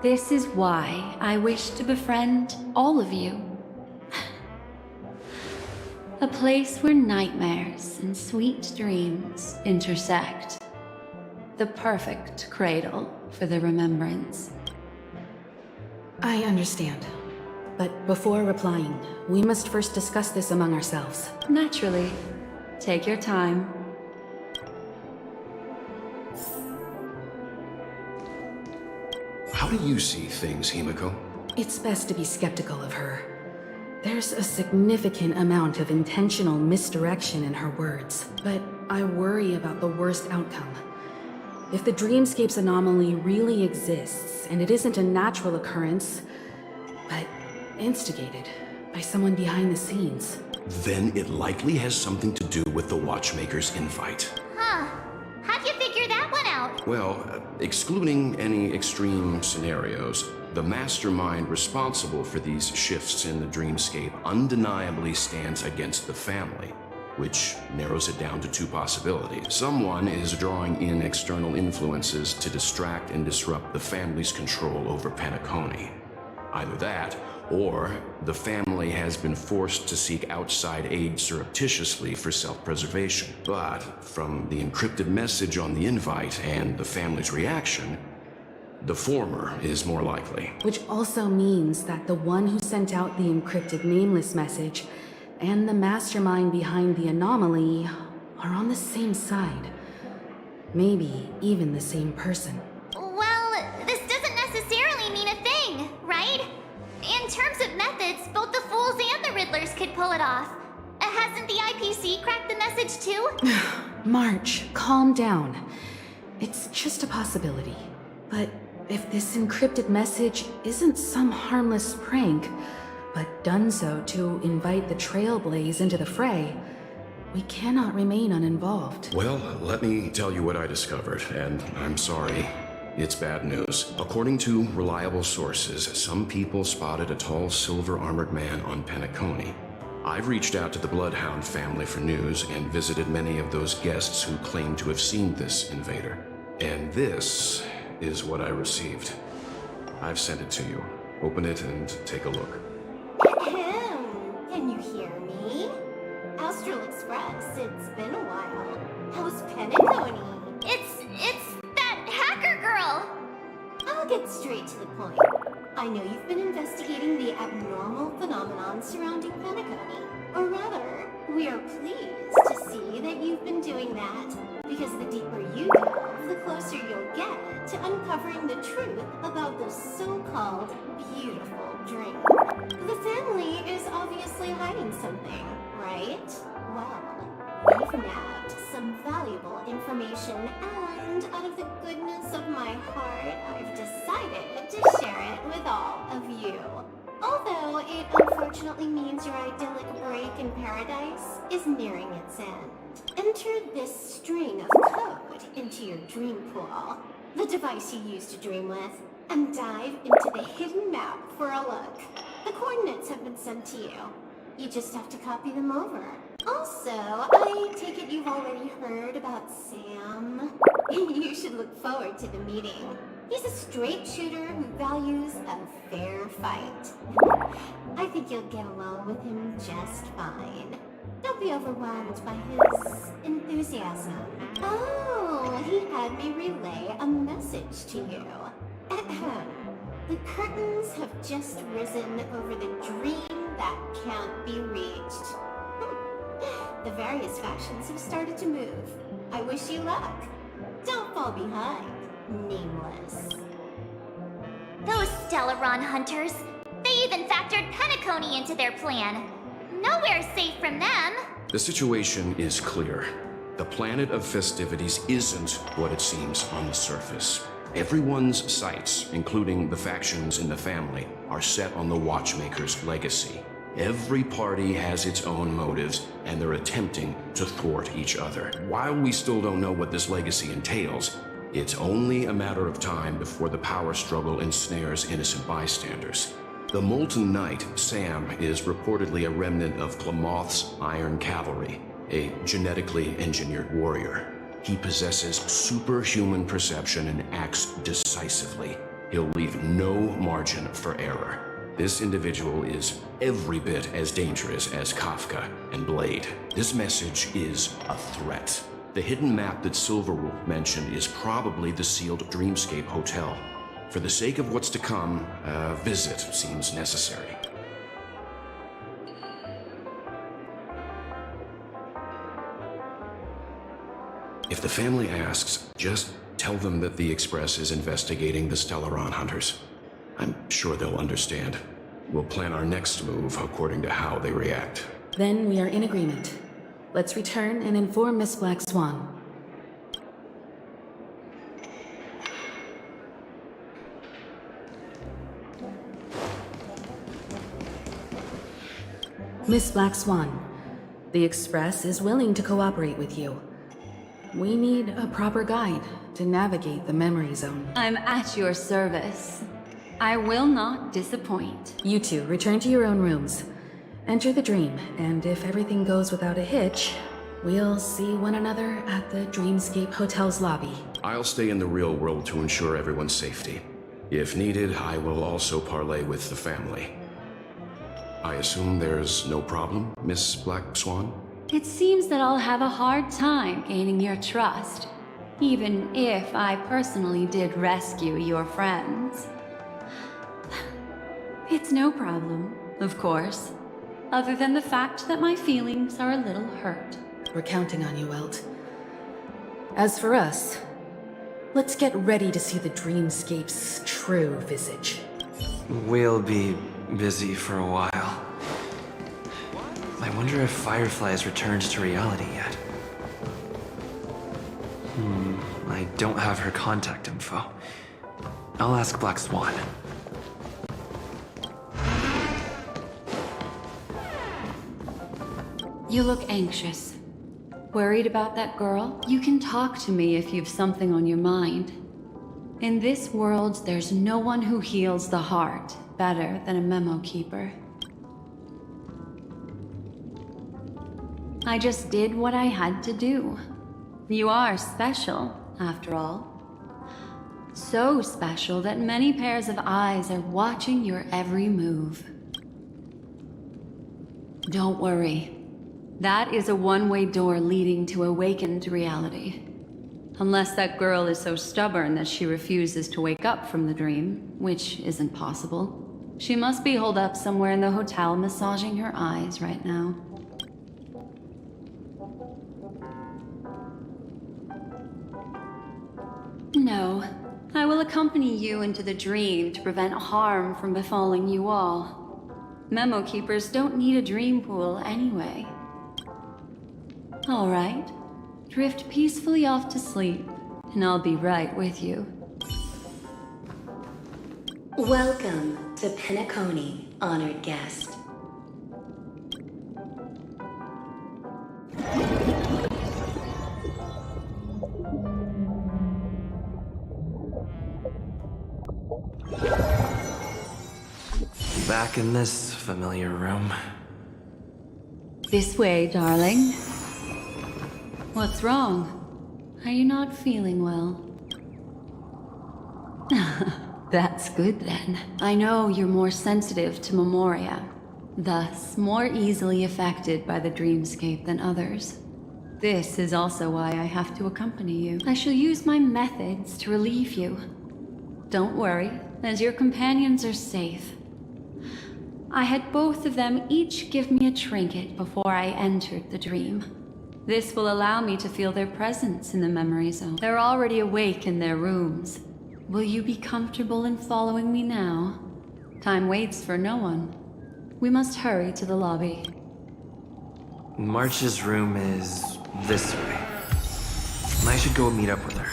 This is why I wish to befriend all of you. A place where nightmares and sweet dreams intersect. The perfect cradle for the remembrance. I understand. But before replying, we must first discuss this among ourselves. Naturally. Take your time. How do you see things, Himiko? It's best to be skeptical of her. There's a significant amount of intentional misdirection in her words, but I worry about the worst outcome. If the dreamscape's anomaly really exists, and it isn't a natural occurrence, but instigated by someone behind the scenes, then it likely has something to do with the Watchmaker's invite. Huh. How'd you figure that one out? Well, excluding any extreme scenarios, the mastermind responsible for these shifts in the dreamscape undeniably stands against the family, which narrows it down to two possibilities. Someone is drawing in external influences to distract and disrupt the family's control over Penacony. Either that, or the family has been forced to seek outside aid surreptitiously for self-preservation. But from the encrypted message on the invite and the family's reaction, the former is more likely. which also means that the one who sent out the encrypted nameless message and the mastermind behind the anomaly are on the same side. Maybe even the same person. Well, this doesn't necessarily mean a thing, right? In terms of methods, both the Fools and the Riddlers could pull it off. Hasn't the IPC cracked the message too? March, calm down. It's just a possibility. But if this encrypted message isn't some harmless prank, but done so to invite the Trailblaze into the fray, we cannot remain uninvolved. Well, let me tell you what I discovered, and I'm sorry. It's bad news. According to reliable sources, some people spotted a tall silver-armored man on Penacony. I've reached out to the Bloodhound family for news and visited many of those guests who claim to have seen this invader. And this is what I received. I've sent it to you. Open it and take a look. Ahem. Can you hear me? Astral Express, it's been a while. How's Penacony? It's that hacker girl! I'll get straight to the point. I know you've been investigating the abnormal phenomenon surrounding Penacony. Or rather, we are pleased to see that you've been doing that, because the deeper you delve, the closer you'll get to uncovering the truth about this so-called beautiful dream. The family is obviously hiding something, right? Well, we've nabbed some valuable information, and out of the goodness of my heart, I've decided to share it with all of you. Although it unfortunately means your idyllic break in paradise is nearing its end. Enter this string of code into your dream pool, the device you use to dream with, and dive into the hidden map for a look. The coordinates have been sent to you. You just have to copy them over. Also, I take it you've already heard about Sam. You should look forward to the meeting. He's a straight shooter who values a fair fight. I think you'll get along with him just fine. Don't be overwhelmed by his enthusiasm. Oh, he had me relay a message to you. Ahem. The curtains have just risen over the dream that can't be reached. The various factions have started to move. I wish you luck. Don't fall behind, Nameless. Those Stellaron hunters, they either even factored Penacony into their plan. Nowhere's safe from them. The situation is clear. The planet of festivities isn't what it seems on the surface. Everyone's sights, including the factions in the family, are set on the Watchmaker's legacy. Every party has its own motives, and they're attempting to thwart each other. While we still don't know what this legacy entails, it's only a matter of time before the power struggle ensnares innocent bystanders. The Molten Knight, Sam, is reportedly a remnant of Klamoth's Iron Cavalry, a genetically engineered warrior. He possesses superhuman perception and acts decisively. He'll leave no margin for error. This individual is every bit as dangerous as Kafka and Blade. This message is a threat. The hidden map that Silverwolf mentioned is probably the sealed Dreamscape Hotel. For the sake of what's to come, a visit seems necessary. If the family asks, just tell them that the Express is investigating the Stellaron hunters. I'm sure they'll understand. We'll plan our next move according to how they react. Then we are in agreement. Let's return and inform Miss Black Swan. Miss Black Swan, the Express is willing to cooperate with you. We need a proper guide to navigate the memory zone. I'm at your service. I will not disappoint. You two, return to your own rooms. Enter the dream, and if everything goes without a hitch, we'll see one another at the Dreamscape Hotel's lobby. I'll stay in the real world to ensure everyone's safety. If needed, I will also parley with the family. I assume there's no problem, Miss Black Swan? It seems that I'll have a hard time gaining your trust, even if I personally did rescue your friends. It's no problem, of course, other than the fact that my feelings are a little hurt. We're counting on you, Welt. As for us, let's get ready to see the Dreamscape's true visage. We'll be busy for a while. I wonder if Firefly has returned to reality yet. I don't have her contact info. I'll ask Black Swan. You look anxious. Worried about that girl? You can talk to me if you've something on your mind. In this world, there's no one who heals the heart better than a memo keeper. I just did what I had to do. You are special, after all. So special that many pairs of eyes are watching your every move. Don't worry. That is a one-way door leading to awakened reality. Unless that girl is so stubborn that she refuses to wake up from the dream, which isn't possible. She must be holed up somewhere in the hotel massaging her eyes right now. No, I will accompany you into the dream to prevent harm from befalling you all. Memo keepers don't need a dream pool anyway. All right, drift peacefully off to sleep, and I'll be right with you. Welcome to Penacony, honored guest. Back in this familiar room. This way, darling. What's wrong? Are you not feeling well? That's good then. I know you're more sensitive to Memoria, thus more easily affected by the dreamscape than others. This is also why I have to accompany you. I shall use my methods to relieve you. Don't worry, as your companions are safe. I had both of them each give me a trinket before I entered the dream. This will allow me to feel their presence in the memory zone. They're already awake in their rooms. Will you be comfortable in following me now? Time waits for no one. We must hurry to the lobby. March's room is this way. I should go meet up with her.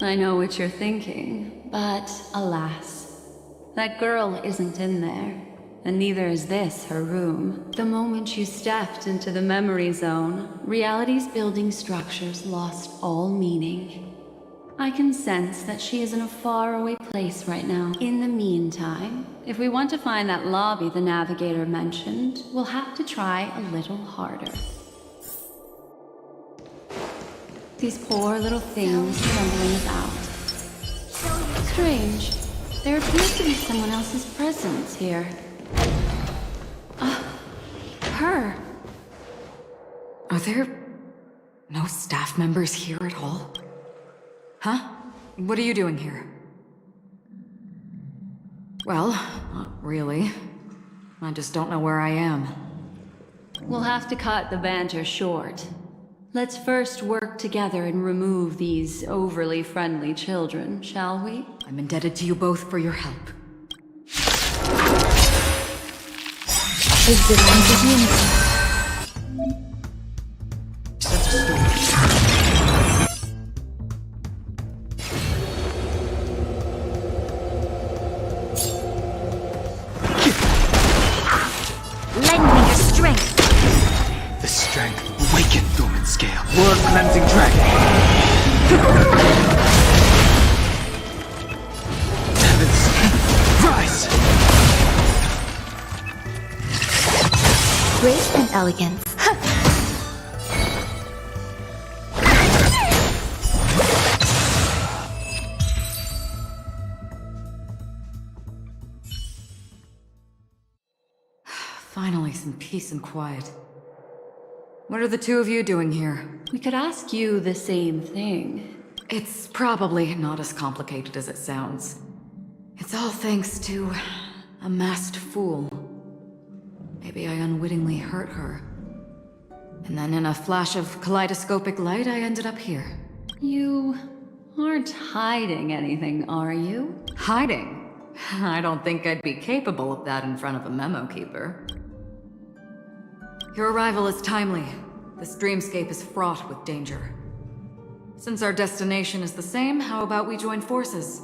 I know what you're thinking, but alas, that girl isn't in there, and neither is this her room. The moment you stepped into the memory zone, reality's building structures lost all meaning. I can sense that she is in a faraway place right now. In the meantime, if we want to find that lobby the navigator mentioned, we'll have to try a little harder. These poor little things trembling about. Strange. There appears to be someone else's presence here. Her. Are there no staff members here at all? Huh? What are you doing here? Well, not really. I just don't know where I am. We'll have to cut the banter short. Let's first work together and remove these overly friendly children, shall we? I'm indebted to you both for your help. Lend me your strength. The strength awaken Dormant Scale. World cleansing dragon. Heavens, rise! Grace and elegance. Finally, some peace and quiet. What are the two of you doing here? We could ask you the same thing. It's probably not as complicated as it sounds. It's all thanks to a masked fool. Maybe I unwittingly hurt her. And then in a flash of kaleidoscopic light, I ended up here. You aren't hiding anything, are you? Hiding? I don't think I'd be capable of that in front of a memo keeper. Your arrival is timely. This dreamscape is fraught with danger. Since our destination is the same, how about we join forces?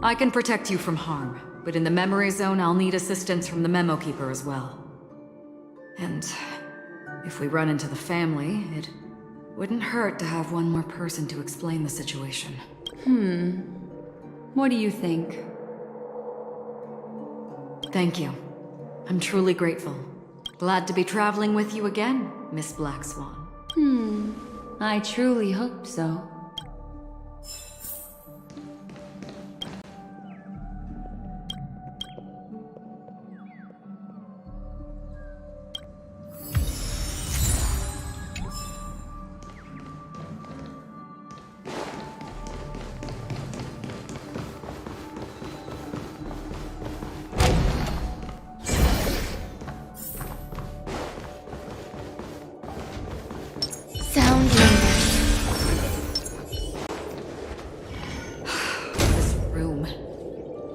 I can protect you from harm, but in the memory zone, I'll need assistance from the memo keeper as well. And if we run into the family, it wouldn't hurt to have one more person to explain the situation. What do you think? Thank you. I'm truly grateful. Glad to be traveling with you again, Miss Black Swan. I truly hope so.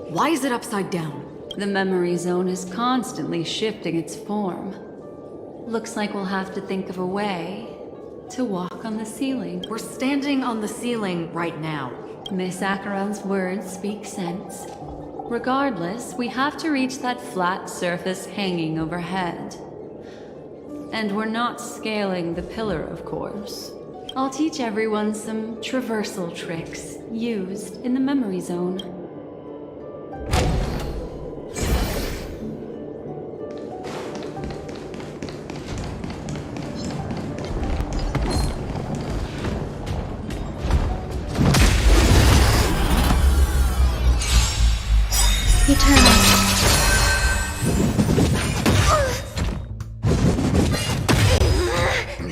Why is it upside down? The memory zone is constantly shifting its form. Looks like we'll have to think of a way to walk on the ceiling. We're standing on the ceiling right now. Miss Acheron's words speak sense. Regardless, we have to reach that flat surface hanging overhead. And we're not scaling the pillar, of course. I'll teach everyone some traversal tricks used in the memory zone.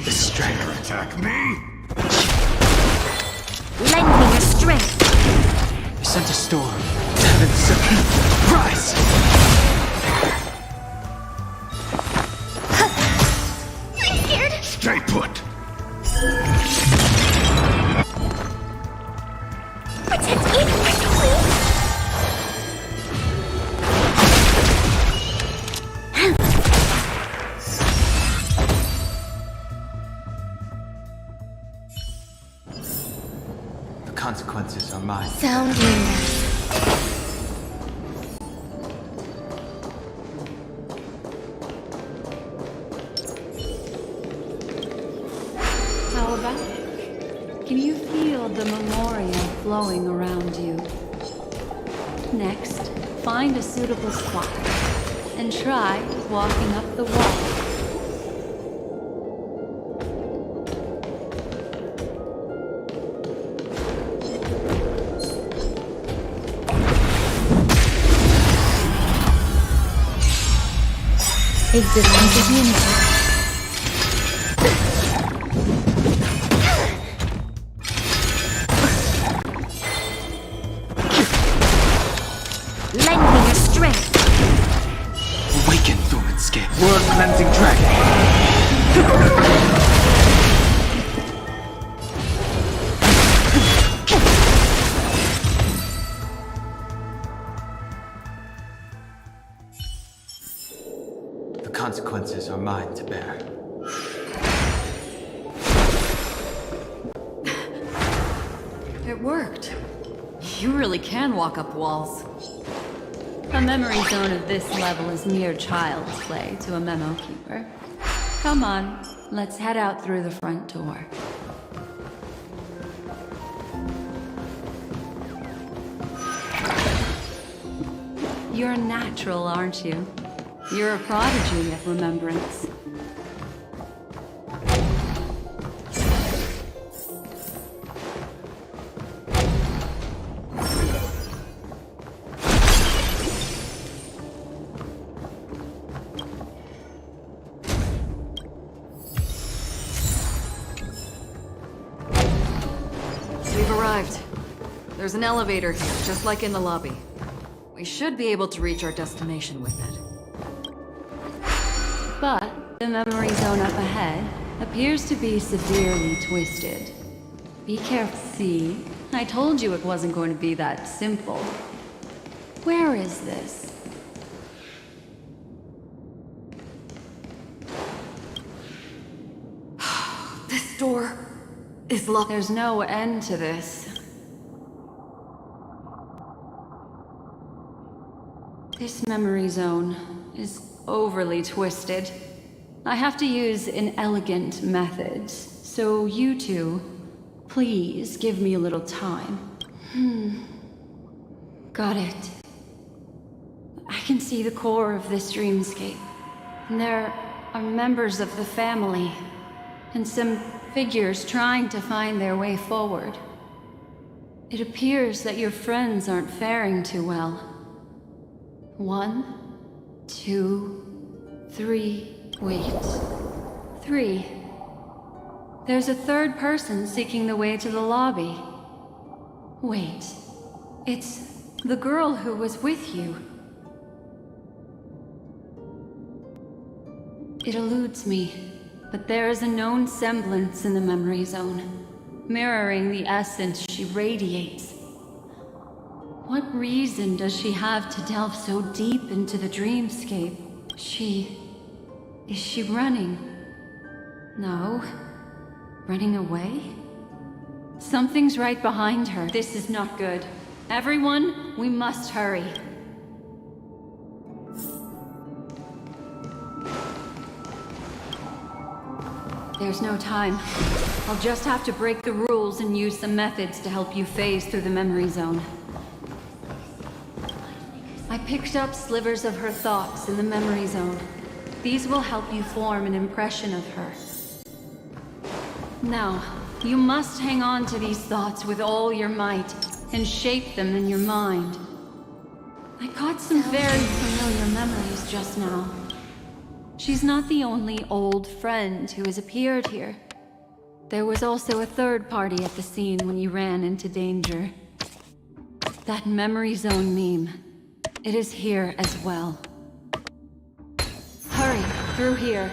The strength. Attack me? Lend me your strength. You sent a storm. Heavens, rise! I'm scared. Stay put! Protect me, please. The consequences are mine. Sound lingers. How about it? Can you feel the memorial flowing around you? Next, find a suitable spot and try walking up the wall. Existence is limited. Lend me your strength. Awaken, Dormant Scale. Word cleansing dragon. The consequences are mine to bear. It worked. You really can walk up walls. A memory zone of this level is mere child's play to a memo keeper. Come on, let's head out through the front door. You're a natural, aren't you? You're a prodigy at remembrance. We've arrived. There's an elevator here, just like in the lobby. We should be able to reach our destination with it. But the memory zone up ahead appears to be severely twisted. Be careful. See? I told you it wasn't going to be that simple. Where is this? This door is locked. There's no end to this. This memory zone is overly twisted. I have to use inelegant methods, so you two, please give me a little time. Got it. I can see the core of this dreamscape. And there are members of the family, and some figures trying to find their way forward. It appears that your friends aren't faring too well. 1, 2, 3. Wait. 3. There's a third person seeking the way to the lobby. Wait. It's the girl who was with you. It eludes me, but there is a known semblance in the memory zone, mirroring the essence she radiates. What reason does she have to delve so deep into the dreamscape? Is she running? No. Running away? Something's right behind her. This is not good. Everyone, we must hurry. There's no time. I'll just have to break the rules and use some methods to help you phase through the memory zone. I picked up slivers of her thoughts in the memory zone. These will help you form an impression of her. Now, you must hang on to these thoughts with all your might and shape them in your mind. I caught some very familiar memories just now. She's not the only old friend who has appeared here. There was also a third party at the scene when you ran into danger. That memory zone meme. It is here as well. Hurry, through here.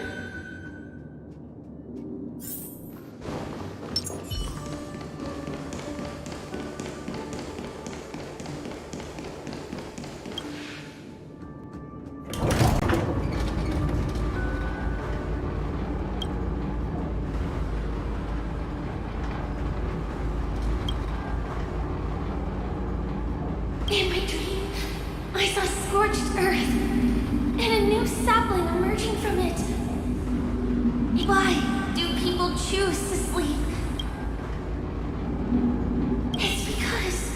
In my dream, I saw scorched earth and a new sapling emerging from it. Why do people choose to sleep? It's because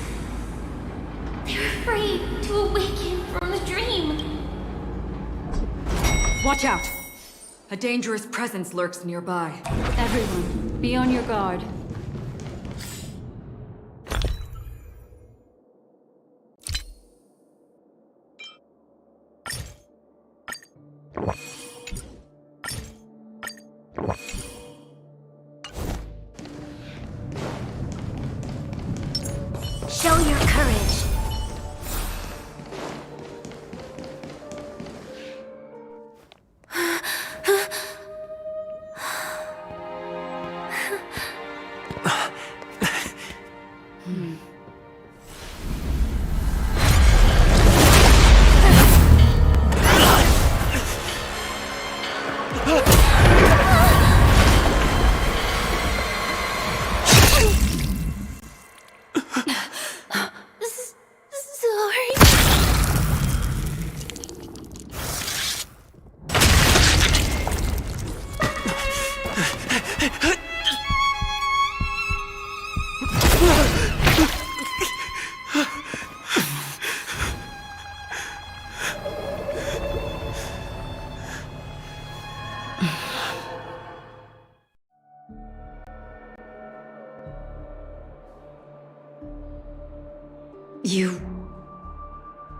they're afraid to awaken from the dream. Watch out! A dangerous presence lurks nearby. Everyone, be on your guard. Show your courage.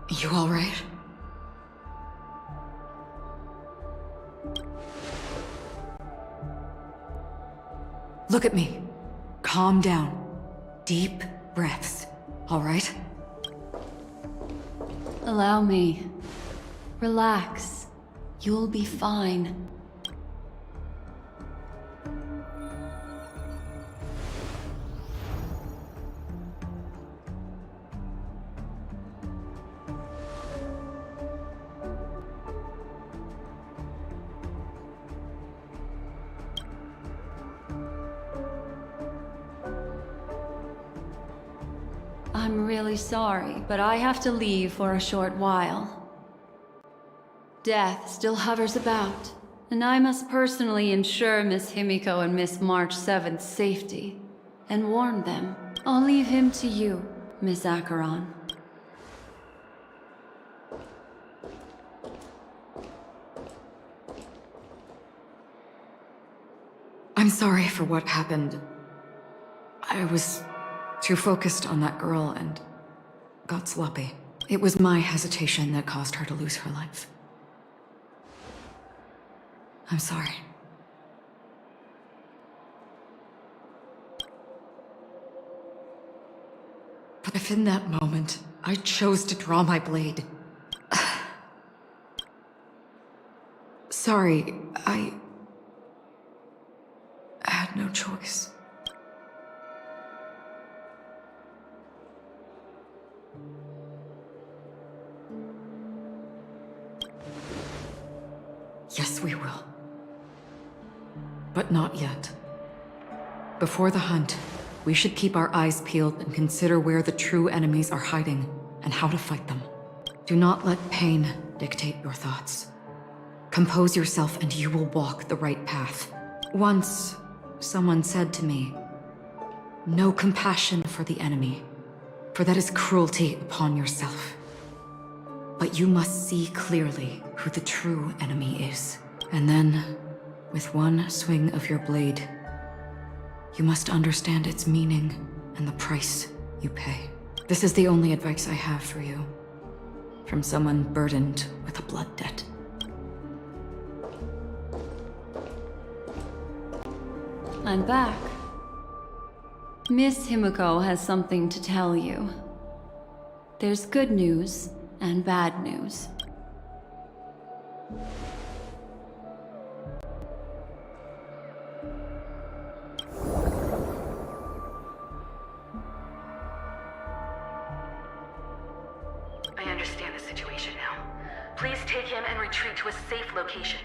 You all right? Look at me. Calm down. Deep breaths, all right? Allow me. Relax. You'll be fine. I'm really sorry, but I have to leave for a short while. Death still hovers about, and I must personally ensure Miss Himiko and Miss March 7th's safety, and warn them. I'll leave him to you, Miss Acheron. I'm sorry for what happened. I was too focused on that girl and got sloppy. It was my hesitation that caused her to lose her life. I'm sorry. But if in that moment I chose to draw my blade... Sorry, I had no choice. Yes, we will. But not yet. Before the hunt, we should keep our eyes peeled and consider where the true enemies are hiding and how to fight them. Do not let pain dictate your thoughts. Compose yourself and you will walk the right path. Once, someone said to me, "No compassion for the enemy, for that is cruelty upon yourself. But you must see clearly who the true enemy is. And then, with one swing of your blade, you must understand its meaning and the price you pay." This is the only advice I have for you. From someone burdened with a blood debt. I'm back. Miss Himiko has something to tell you. There's good news and bad news. I understand the situation now. Please take him and retreat to a safe location.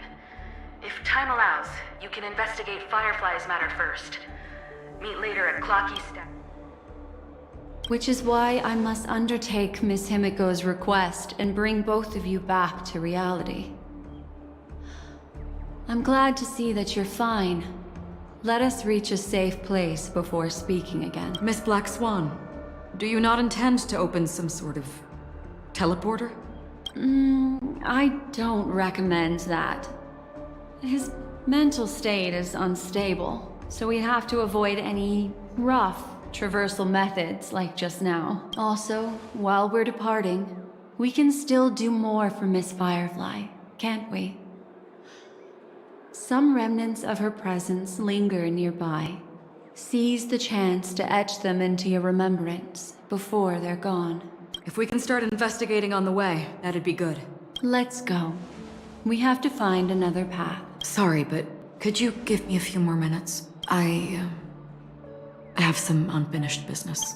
If time allows, you can investigate Firefly's matter first. Meet later at Clocky Step. Which is why I must undertake Miss Himiko's request and bring both of you back to reality. I'm glad to see that you're fine. Let us reach a safe place before speaking again. Miss Black Swan, do you not intend to open some sort of teleporter? I don't recommend that. His mental state is unstable, so we have to avoid any rough traversal methods like just now. Also, while we're departing, we can still do more for Miss Firefly, can't we? Some remnants of her presence linger nearby. Seize the chance to etch them into your remembrance before they're gone. If we can start investigating on the way, that'd be good. Let's go. We have to find another path. Sorry, but could you give me a few more minutes? I have some unfinished business.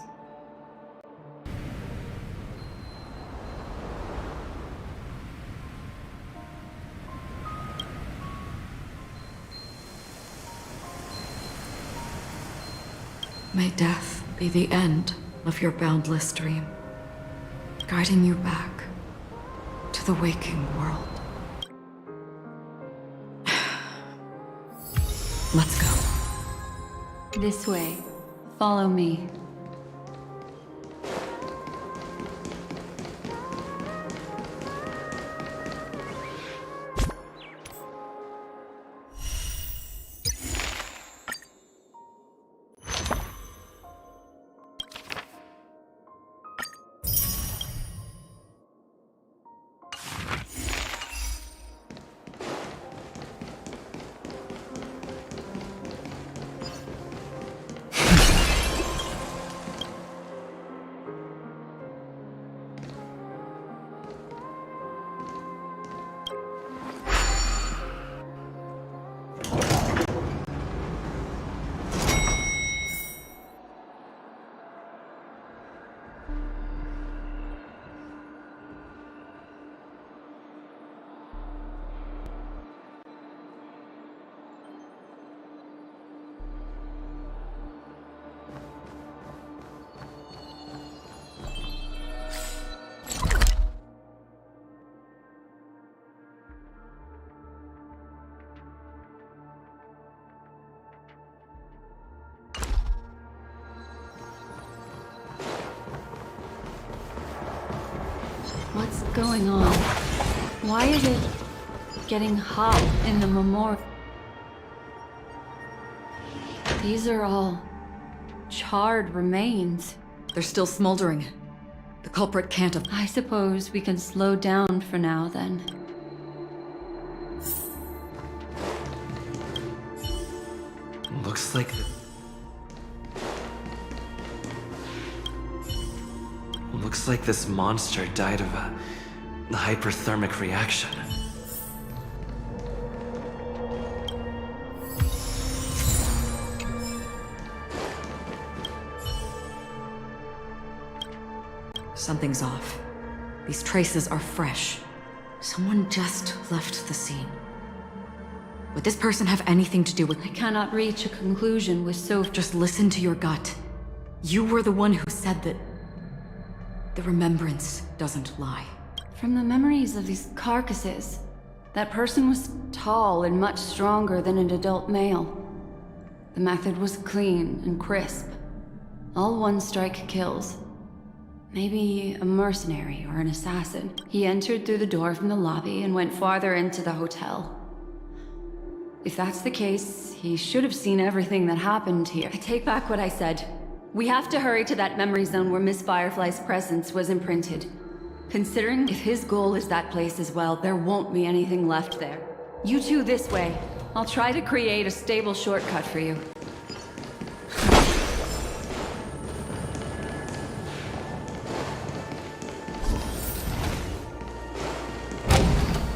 May death be the end of your boundless dream, guiding you back to the waking world. Let's go. This way. Follow me. What's going on? Why is it getting hot in the memorial? These are all charred remains. They're still smoldering. The culprit can't have... I suppose we can slow down for now, then. Looks like... Looks like this monster died of a hyperthermic reaction. Something's off. These traces are fresh. Someone just left the scene. Would this person have anything to do with... I cannot reach a conclusion with Sophie. Just listen to your gut. You were the one who said that... the remembrance doesn't lie. From the memories of these carcasses, that person was tall and much stronger than an adult male. The method was clean and crisp. All one-strike kills. Maybe a mercenary or an assassin. He entered through the door from the lobby and went farther into the hotel. If that's the case, he should have seen everything that happened here. I take back what I said. We have to hurry to that memory zone where Miss Firefly's presence was imprinted. Considering if his goal is that place as well, there won't be anything left there. You two this way. I'll try to create a stable shortcut for you.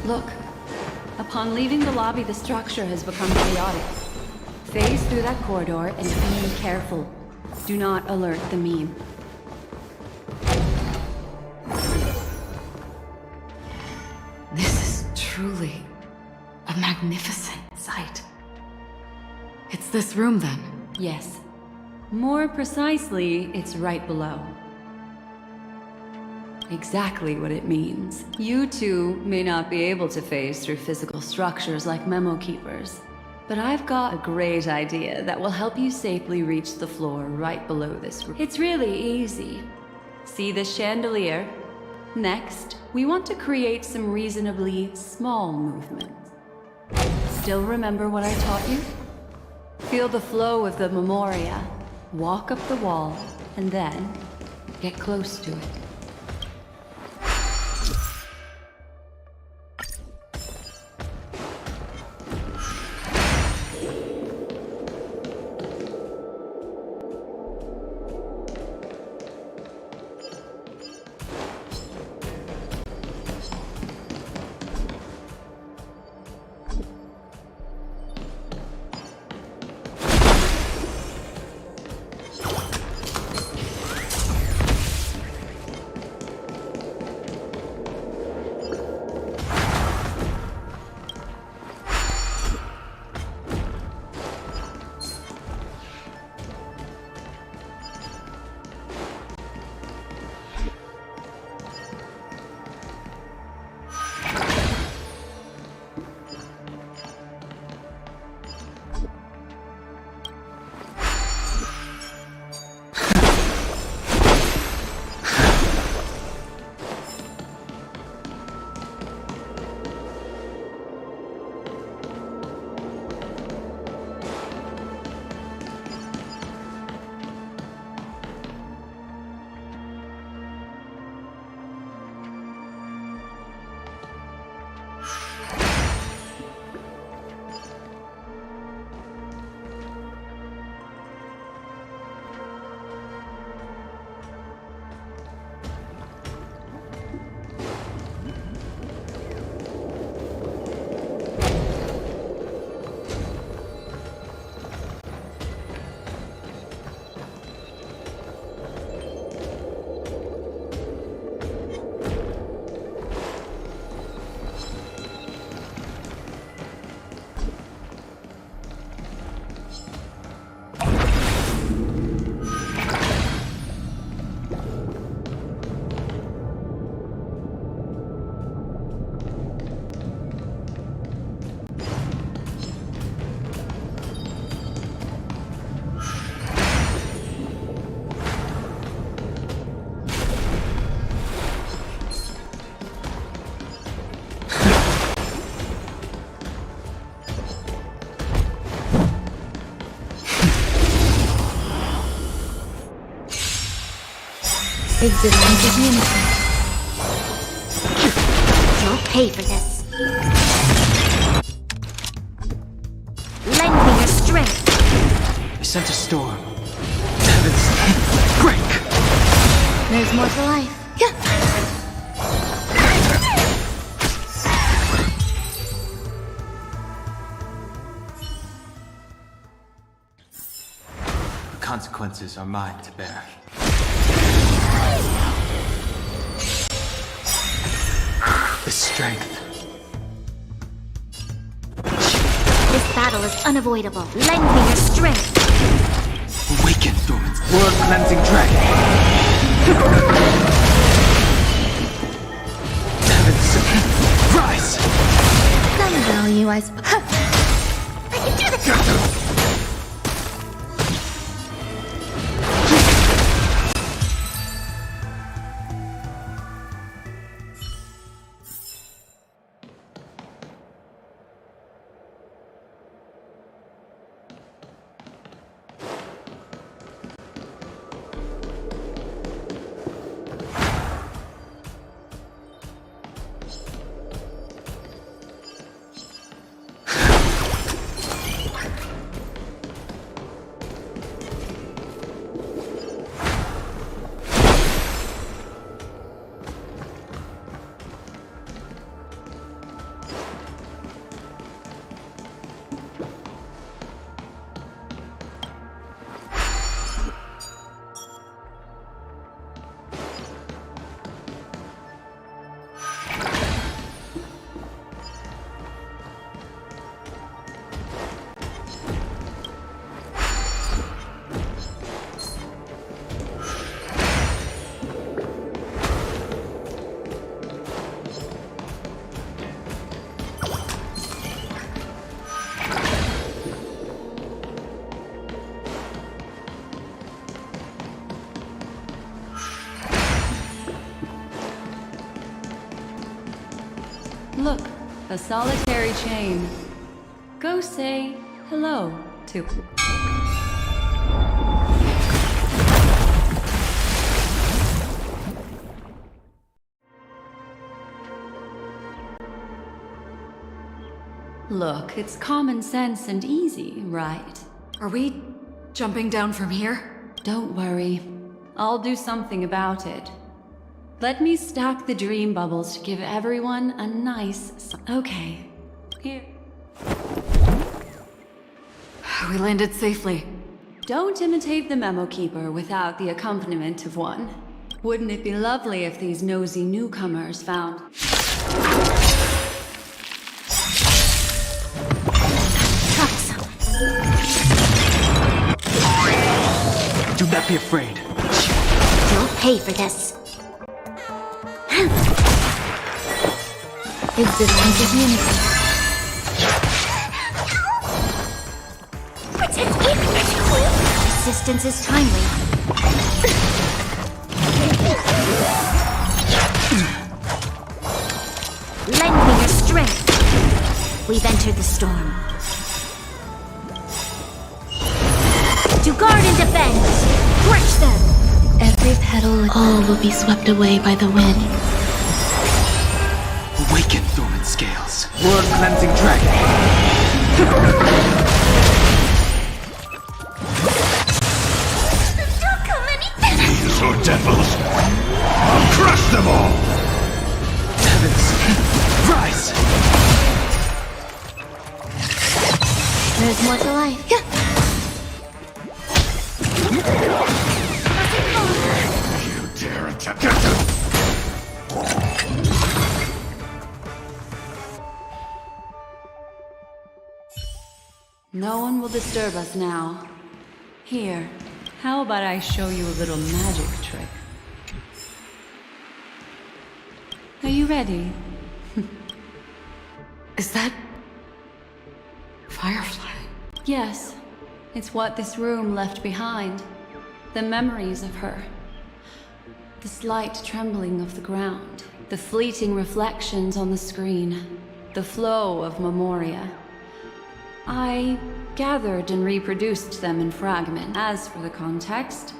Look. Upon leaving the lobby, the structure has become chaotic. Phase through that corridor and be careful. Do not alert the meme. This is truly a magnificent sight. It's this room, then? Yes. More precisely, it's right below. Exactly what it means. You two may not be able to phase through physical structures like memo keepers, but I've got a great idea that will help you safely reach the floor right below this room. It's really easy. See this chandelier? Next, we want to create some reasonably small movements. Still remember what I taught you? Feel the flow of the memoria, walk up the wall, and then get close to it. Exit community. You'll pay for this. Lend me your strength. I sent a storm. Heavens, break! There's more to life. The consequences are mine to bear. The strength. This battle is unavoidable. Lend me your strength. Awaken, dormant. Word cleansing dragon. Heavens, rise! Some value, I suppose. I can do this! Look, a solitary chain. Go say hello to... Look, it's common sense and easy, right? Are we jumping down from here? Don't worry. I'll do something about it. Let me stack the dream bubbles to give everyone a nice... Okay. Here. We landed safely. Don't imitate the memo keeper without the accompaniment of one. Wouldn't it be lovely if these nosy newcomers found... Do not be afraid. You'll pay for this. Exit enters unity. Assistance is timely. Lend me your strength. We've entered the storm. To guard and defend! Crush them! Every petal, all will be swept away by the wind. Awaken, dormant scales. Word-cleansing dragon. These are devils. I'll crush them all! Heavens, rise! There's more to life. You dare attack us? No one will disturb us now. Here, how about I show you a little magic trick? Are you ready? Is that... Firefly? Yes. It's what this room left behind. The memories of her. The slight trembling of the ground. The fleeting reflections on the screen. The flow of memoria. I gathered and reproduced them in fragments. As for the context,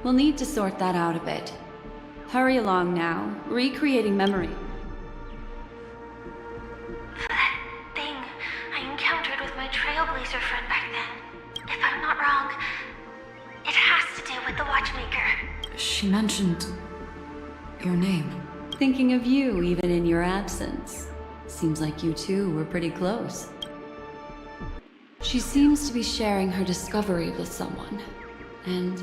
we'll need to sort that out a bit. Hurry along now, recreating memory. That thing I encountered with my Trailblazer friend back then. If I'm not wrong, it has to do with the Watchmaker. She mentioned... your name. Thinking of you even in your absence. Seems like you two were pretty close. She seems to be sharing her discovery with someone, and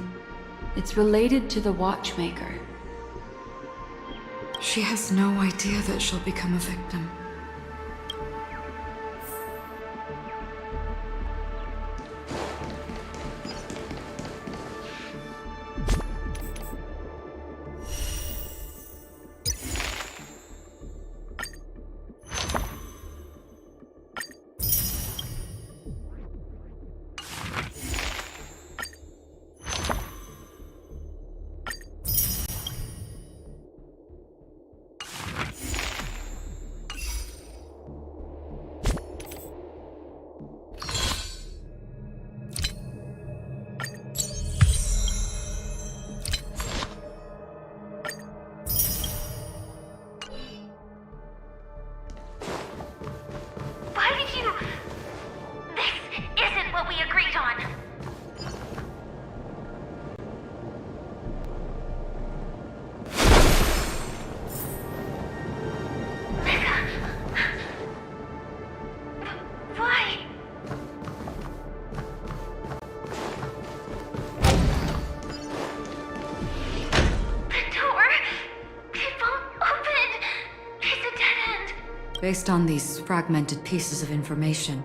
it's related to the Watchmaker. She has no idea that she'll become a victim. Based on these fragmented pieces of information,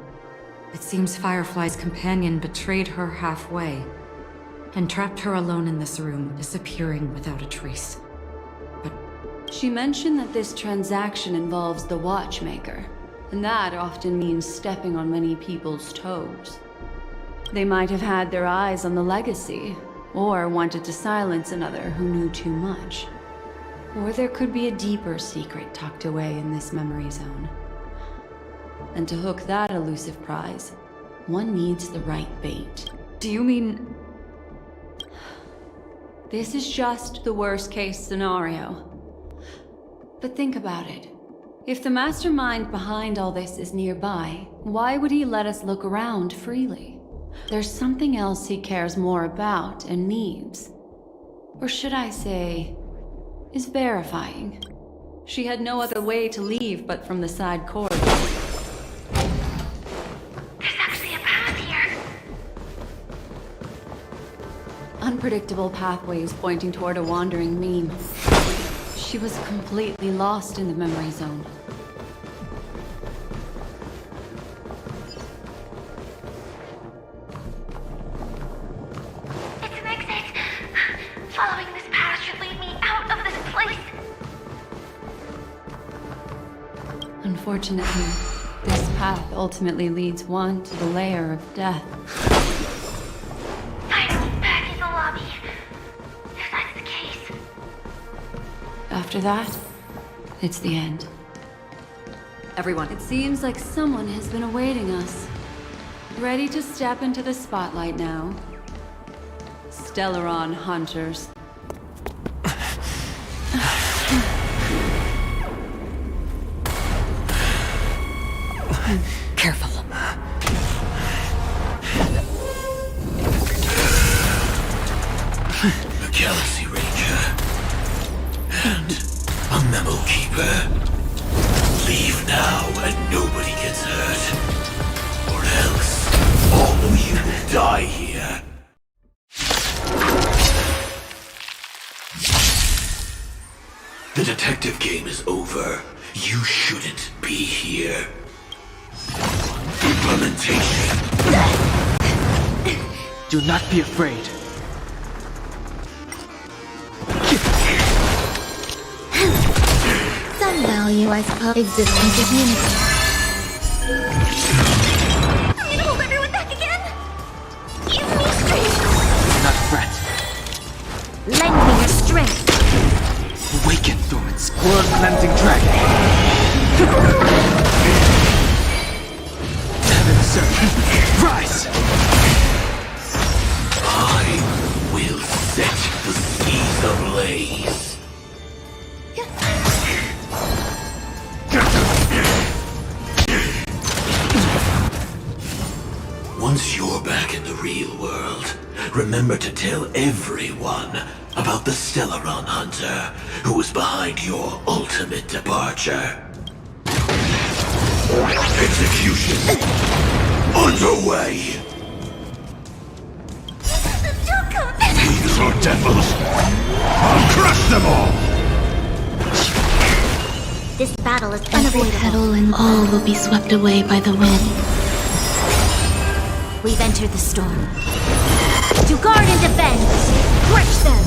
it seems Firefly's companion betrayed her halfway and trapped her alone in this room, disappearing without a trace. But she mentioned that this transaction involves the Watchmaker, and that often means stepping on many people's toes. They might have had their eyes on the legacy, or wanted to silence another who knew too much. Or there could be a deeper secret tucked away in this memory zone. And to hook that elusive prize, one needs the right bait. Do you mean... This is just the worst-case scenario. But think about it. If the mastermind behind all this is nearby, why would he let us look around freely? There's something else he cares more about and needs. Or should I say, is verifying. She had no other way to leave but from the side corridor. There's actually a path here. Unpredictable pathways pointing toward a wandering meme. She was completely lost in the memory zone. It's an exit. Following this path should lead me out of this place. Unfortunately, this path ultimately leads one to the lair of death. Finally, back in the lobby. If that's the case. After that, it's the end. Everyone, it seems like someone has been awaiting us. Ready to step into the spotlight now. Stellaron hunters. Careful. A Galaxy Ranger. And a Memo Keeper. Leave now and nobody gets hurt. Or else, all of you will die here. The detective game is over. You shouldn't be here. Implementation. Do not be afraid. Some value, I suppose, existence is unity. I'm gonna hold everyone back again. Even me strength. Do not fret. Lend me your strength. Awaken, Dormant's blood-cleansing dragon. Heaven, sir. Rise! I will set the seas ablaze. Once you're back in the real world, remember to tell everyone about the Stellaron Hunter who was behind your ultimate departure. Execution underway. These are devils. I'll crush them all. This battle is Every unavoidable. petal and all will be swept away by the wind. We've entered the storm. To guard and defend! Crush them!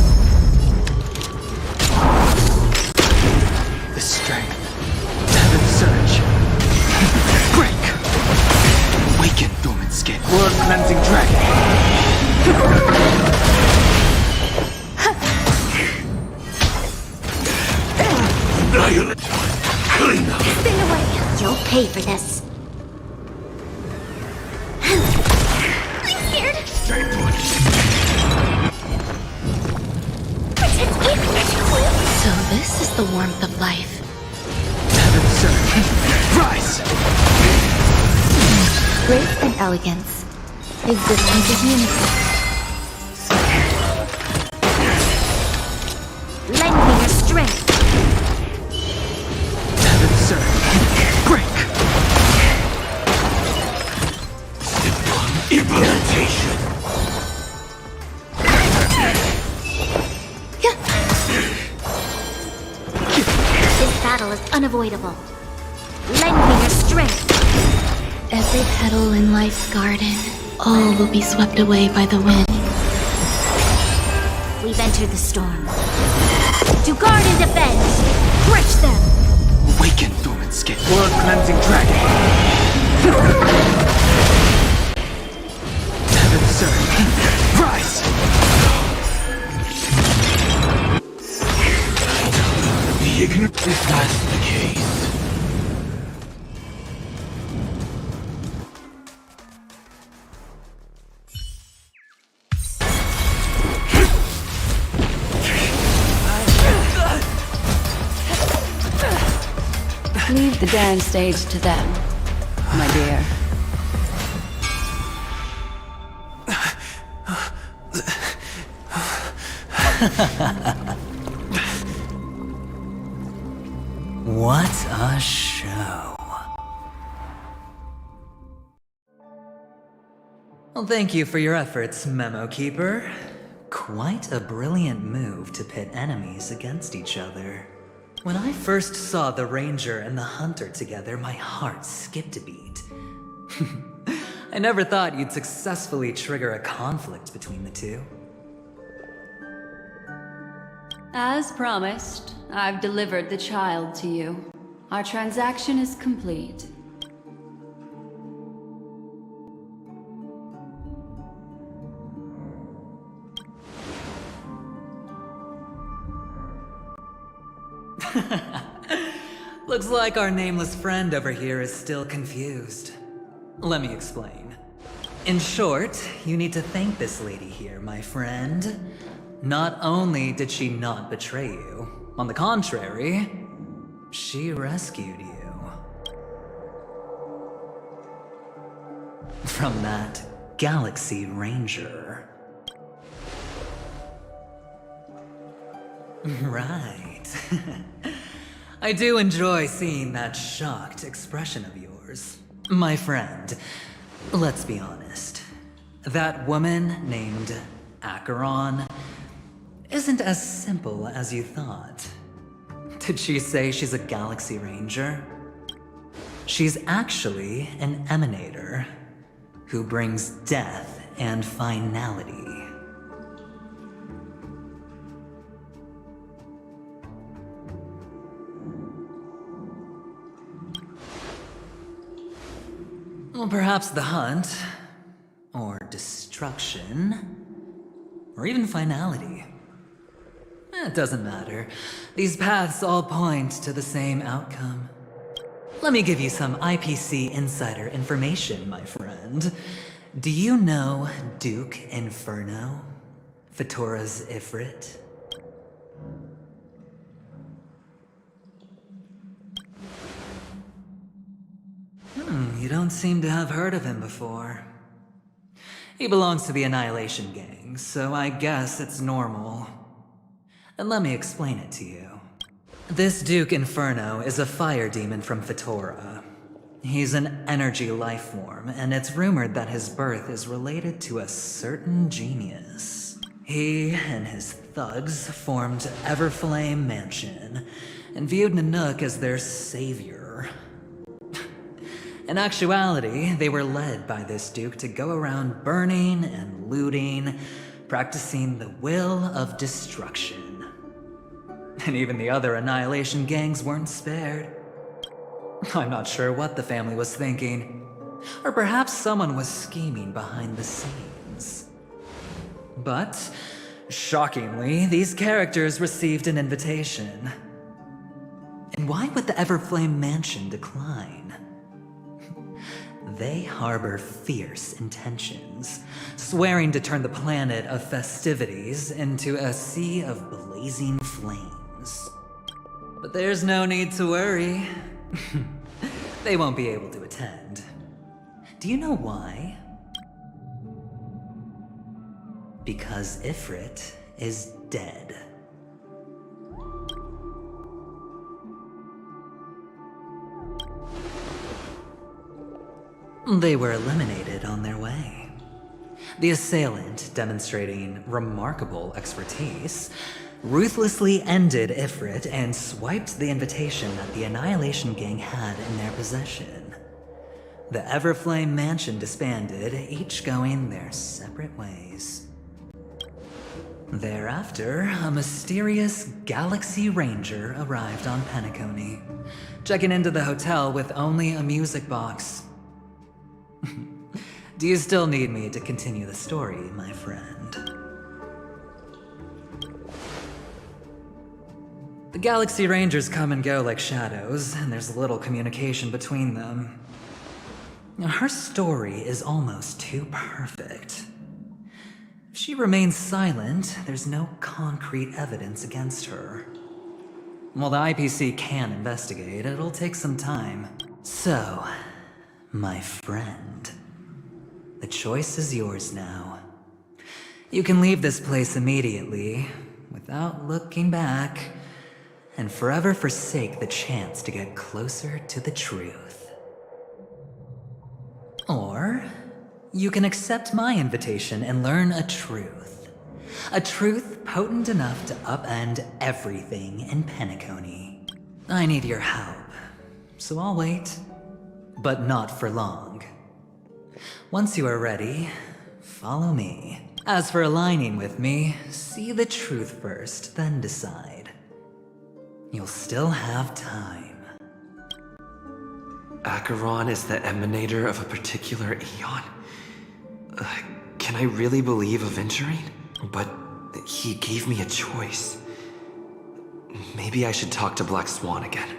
The strength. Heaven surge. Break! Awaken, Dormant Skin. Blood-cleansing dragon. Annihilate. Clean up. Stay away! You'll pay for this. I'm scared. Stay put. Protect me. So this is the warmth of life. Heaven surge. Rise! Grace and elegance. Existence is unity. Lend me your strength. Heaven surge. Break! Implementation. This battle is unavoidable. Lend me your strength. Every petal in life's garden, all will be swept away by the wind. We've entered the storm. To guard and defend! Crush them! Awaken, Dormant Skin. Blood-cleansing dragon. Heaven surge. Rise! ignorant if that's the case. Leave the dance stage to them, my dear. What a show. Well, thank you for your efforts, Memo Keeper. Quite a brilliant move to pit enemies against each other. When I first saw the Ranger and the Hunter together, my heart skipped a beat. I never thought you'd successfully trigger a conflict between the two. As promised, I've delivered the child to you. Our transaction is complete. Looks like our nameless friend over here is still confused. Let me explain. In short, you need to thank this lady here, my friend. Not only did she not betray you, on the contrary, she rescued you. From that Galaxy Ranger. Right. I do enjoy seeing that shocked expression of yours. My friend, let's be honest. That woman named Acheron isn't as simple as you thought. Did she say she's a Galaxy Ranger? She's actually an Emanator who brings death and finality. Well, perhaps the hunt, or destruction, or even finality. It doesn't matter. These paths all point to the same outcome. Let me give you some IPC insider information, my friend. Do you know Duke Inferno? Fatora's Ifrit? You don't seem to have heard of him before. He belongs to the Annihilation Gang, so I guess it's normal. And let me explain it to you. This Duke Inferno is a fire demon from Fatora. He's an energy life form, and it's rumored that his birth is related to a certain genius. He and his thugs formed Everflame Mansion, and viewed Nanook as their savior. In actuality, they were led by this Duke to go around burning and looting, practicing the will of destruction. And even the other Annihilation gangs weren't spared. I'm not sure what the family was thinking, or perhaps someone was scheming behind the scenes. But, shockingly, these characters received an invitation. And why would the Everflame Mansion decline? They harbor fierce intentions, swearing to turn the planet of festivities into a sea of blazing flames. But there's no need to worry. They won't be able to attend. Do you know why? Because Ifrit is dead. They were eliminated on their way. The assailant, demonstrating remarkable expertise, ruthlessly ended Ifrit and swiped the invitation that the Annihilation Gang had in their possession. The Everflame Mansion disbanded, each going their separate ways. Thereafter, a mysterious Galaxy Ranger arrived on Penacony, checking into the hotel with only a music box. Do you still need me to continue the story, my friend? The Galaxy Rangers come and go like shadows, and there's little communication between them. Her story is almost too perfect. If she remains silent, there's no concrete evidence against her. While the IPC can investigate, it'll take some time. So, my friend, the choice is yours now. You can leave this place immediately, without looking back, and forever forsake the chance to get closer to the truth. Or, you can accept my invitation and learn a truth. A truth potent enough to upend everything in Penacony. I need your help, so I'll wait. But not for long. Once you are ready, follow me. As for aligning with me, see the truth first, then decide. You'll still have time. Acheron is the emanator of a particular eon? Can I really believe Aventurine? But he gave me a choice. Maybe I should talk to Black Swan again.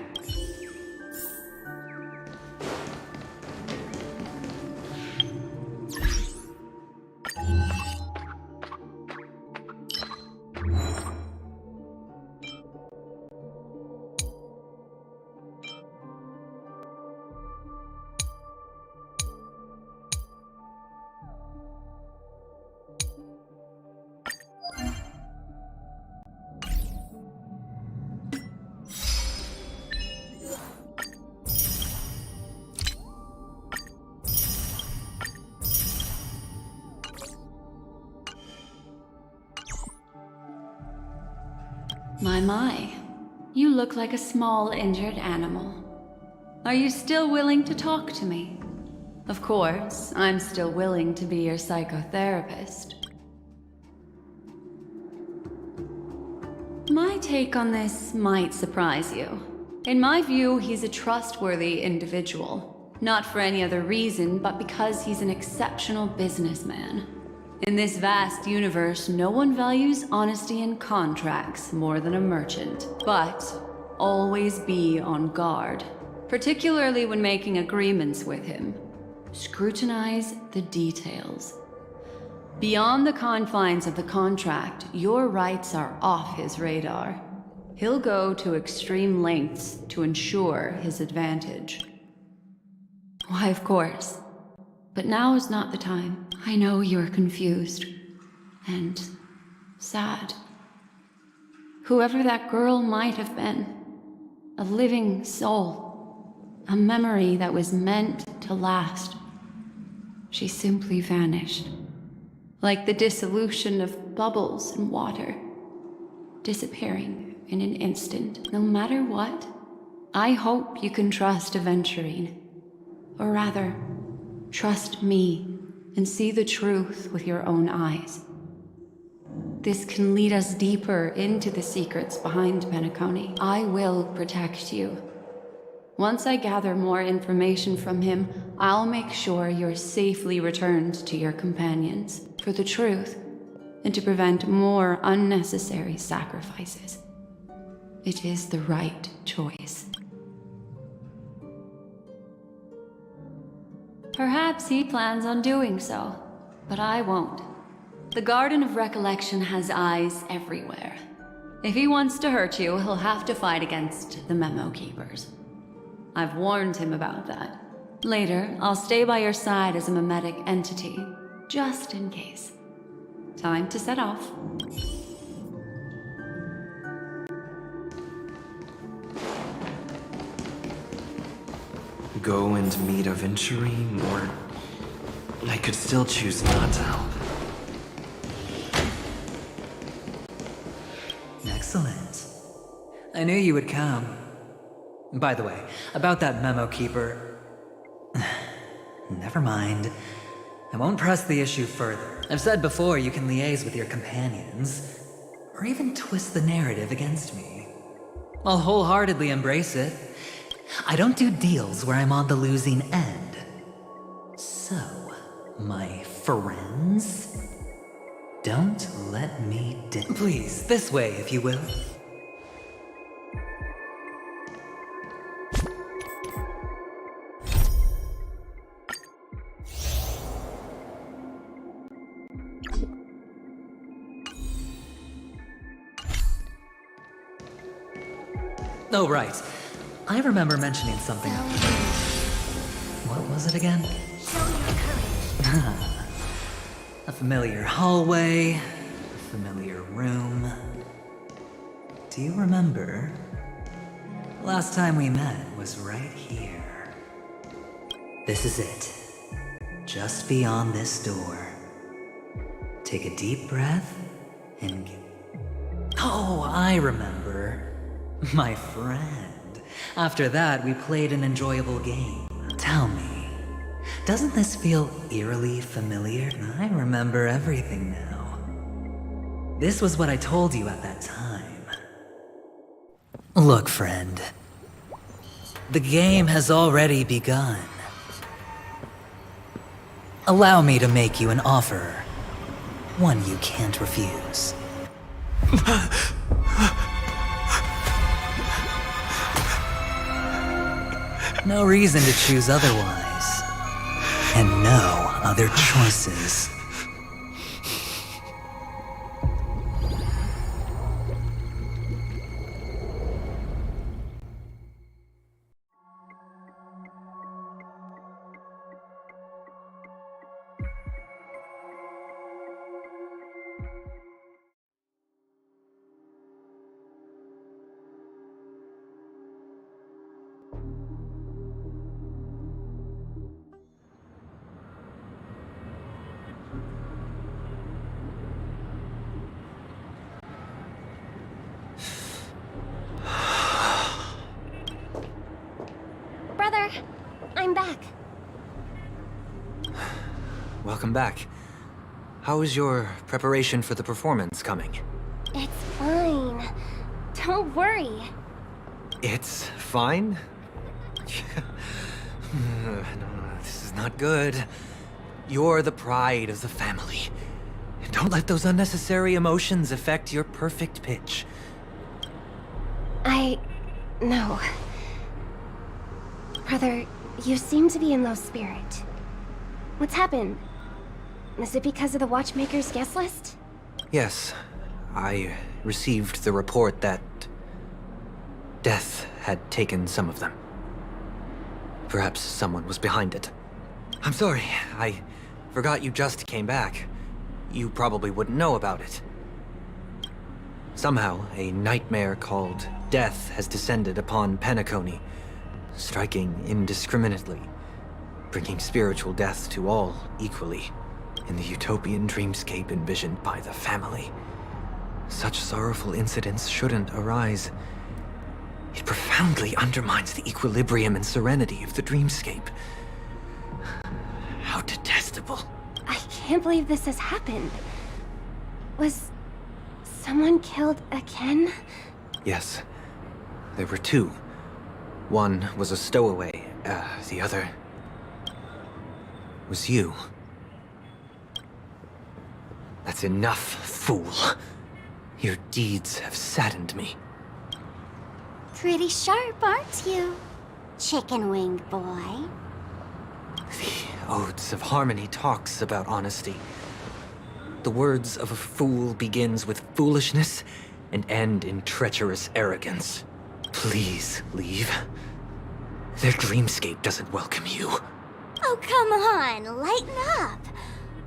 My. You look like a small, injured animal. Are you still willing to talk to me? Of course, I'm still willing to be your psychotherapist. My take on this might surprise you. In my view, he's a trustworthy individual. Not for any other reason, but because he's an exceptional businessman. In this vast universe, no one values honesty in contracts more than a merchant. But always be on guard, particularly when making agreements with him. Scrutinize the details. Beyond the confines of the contract, your rights are off his radar. He'll go to extreme lengths to ensure his advantage. Why, of course. But now is not the time. I know you're confused and sad. Whoever that girl might have been, a living soul, a memory that was meant to last. She simply vanished, like the dissolution of bubbles in water, disappearing in an instant. No matter what, I hope you can trust Aventurine. Or rather, trust me and see the truth with your own eyes. This can lead us deeper into the secrets behind Penacony. I will protect you. Once I gather more information from him, I'll make sure you're safely returned to your companions for the truth and to prevent more unnecessary sacrifices. It is the right choice. Perhaps he plans on doing so, but I won't. The Garden of Recollection has eyes everywhere. If he wants to hurt you, he'll have to fight against the Memo Keepers. I've warned him about that. Later, I'll stay by your side as a mimetic entity, just in case. Time to set off. Go and meet Aventurine, or I could still choose not to help. Excellent. I knew you would come. By the way, about that Memo Keeper... Never mind. I won't press the issue further. I've said before you can liaise with your companions, or even twist the narrative against me. I'll wholeheartedly embrace it. I don't do deals where I'm on the losing end. So, my friends, don't let me Please, this way if you will. Oh, right. I remember mentioning something. What was it again? Show your courage. A familiar hallway, a familiar room. Do you remember? Last time we met was right here. This is it. Just beyond this door. Take a deep breath and... Oh, I remember. My friend. After that, we played an enjoyable game. Tell me, doesn't this feel eerily familiar? I remember everything now. This was what I told you at that time. Look, friend. The game has already begun. Allow me to make you an offer. One you can't refuse. No reason to choose otherwise. And no other choices. Brother, I'm back. Welcome back. How is your preparation for the performance coming? It's fine. Don't worry. It's fine? No, this is not good. You're the pride of the family. Don't let those unnecessary emotions affect your perfect pitch. No. Brother, you seem to be in low spirit. What's happened? Is it because of the Watchmaker's guest list? Yes, I received the report that death had taken some of them. Perhaps someone was behind it. I'm sorry, I forgot you just came back. You probably wouldn't know about it. Somehow, a nightmare called death has descended upon Penacony, striking indiscriminately, bringing spiritual death to all equally, in the utopian dreamscape envisioned by the family. Such sorrowful incidents shouldn't arise. It profoundly undermines the equilibrium and serenity of the dreamscape. How detestable. I can't believe this has happened. Was someone killed again? Yes. There were two. One was a stowaway. The other was you. That's enough, fool. Your deeds have saddened me. Pretty sharp, aren't you, chicken-winged boy? The Odes of Harmony talks about honesty. The words of a fool begins with foolishness and end in treacherous arrogance. Please leave. Their dreamscape doesn't welcome you. Oh, come on, lighten up.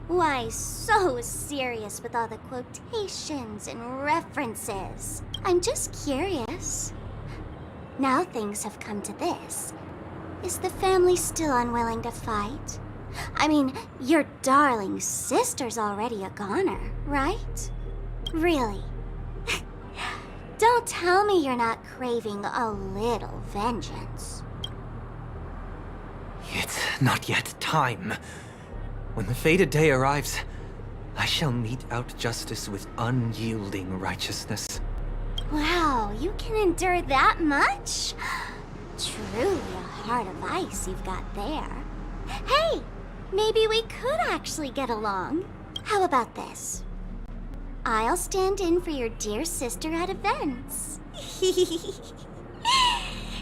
Why so serious with all the quotations and references? I'm just curious. Now things have come to this. Is the family still unwilling to fight? I mean, your darling sister's already a goner, right? Really? Don't tell me you're not craving a little vengeance. It's not yet time. When the fated day arrives, I shall mete out justice with unyielding righteousness. Wow, you can endure that much? Truly a heart of ice you've got there. Hey, maybe we could actually get along. How about this? I'll stand in for your dear sister at events.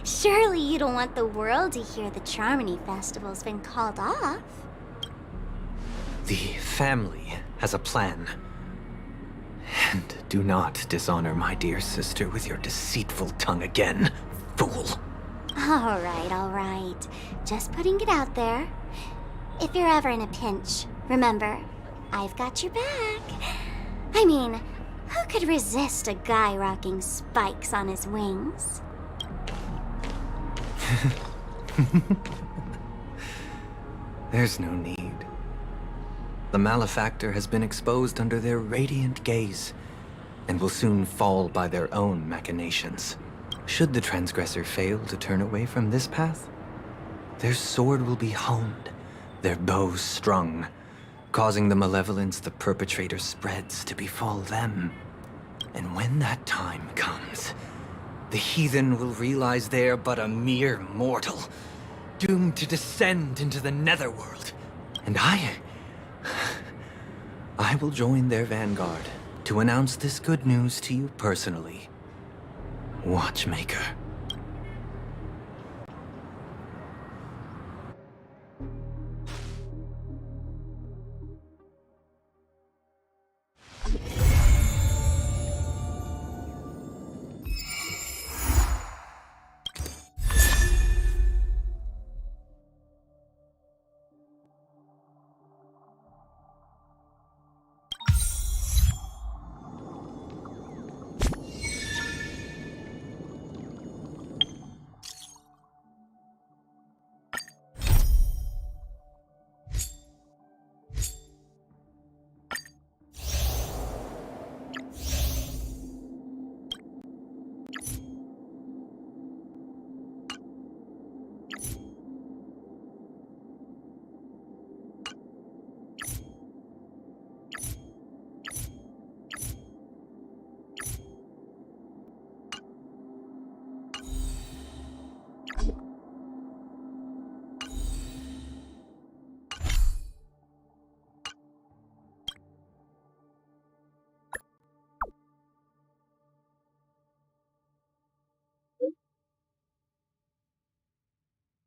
Surely you don't want the world to hear the Charmony Festival's been called off. The family has a plan. And do not dishonor my dear sister with your deceitful tongue again, fool. All right. Just putting it out there. If you're ever in a pinch, remember, I've got your back. I mean, who could resist a guy rocking spikes on his wings? There's no need. The malefactor has been exposed under their radiant gaze, and will soon fall by their own machinations. Should the transgressor fail to turn away from this path, their sword will be honed, their bows strung, causing the malevolence the perpetrator spreads to befall them. And when that time comes, the heathen will realize they're but a mere mortal, doomed to descend into the netherworld. And I will join their vanguard to announce this good news to you personally. Watchmaker.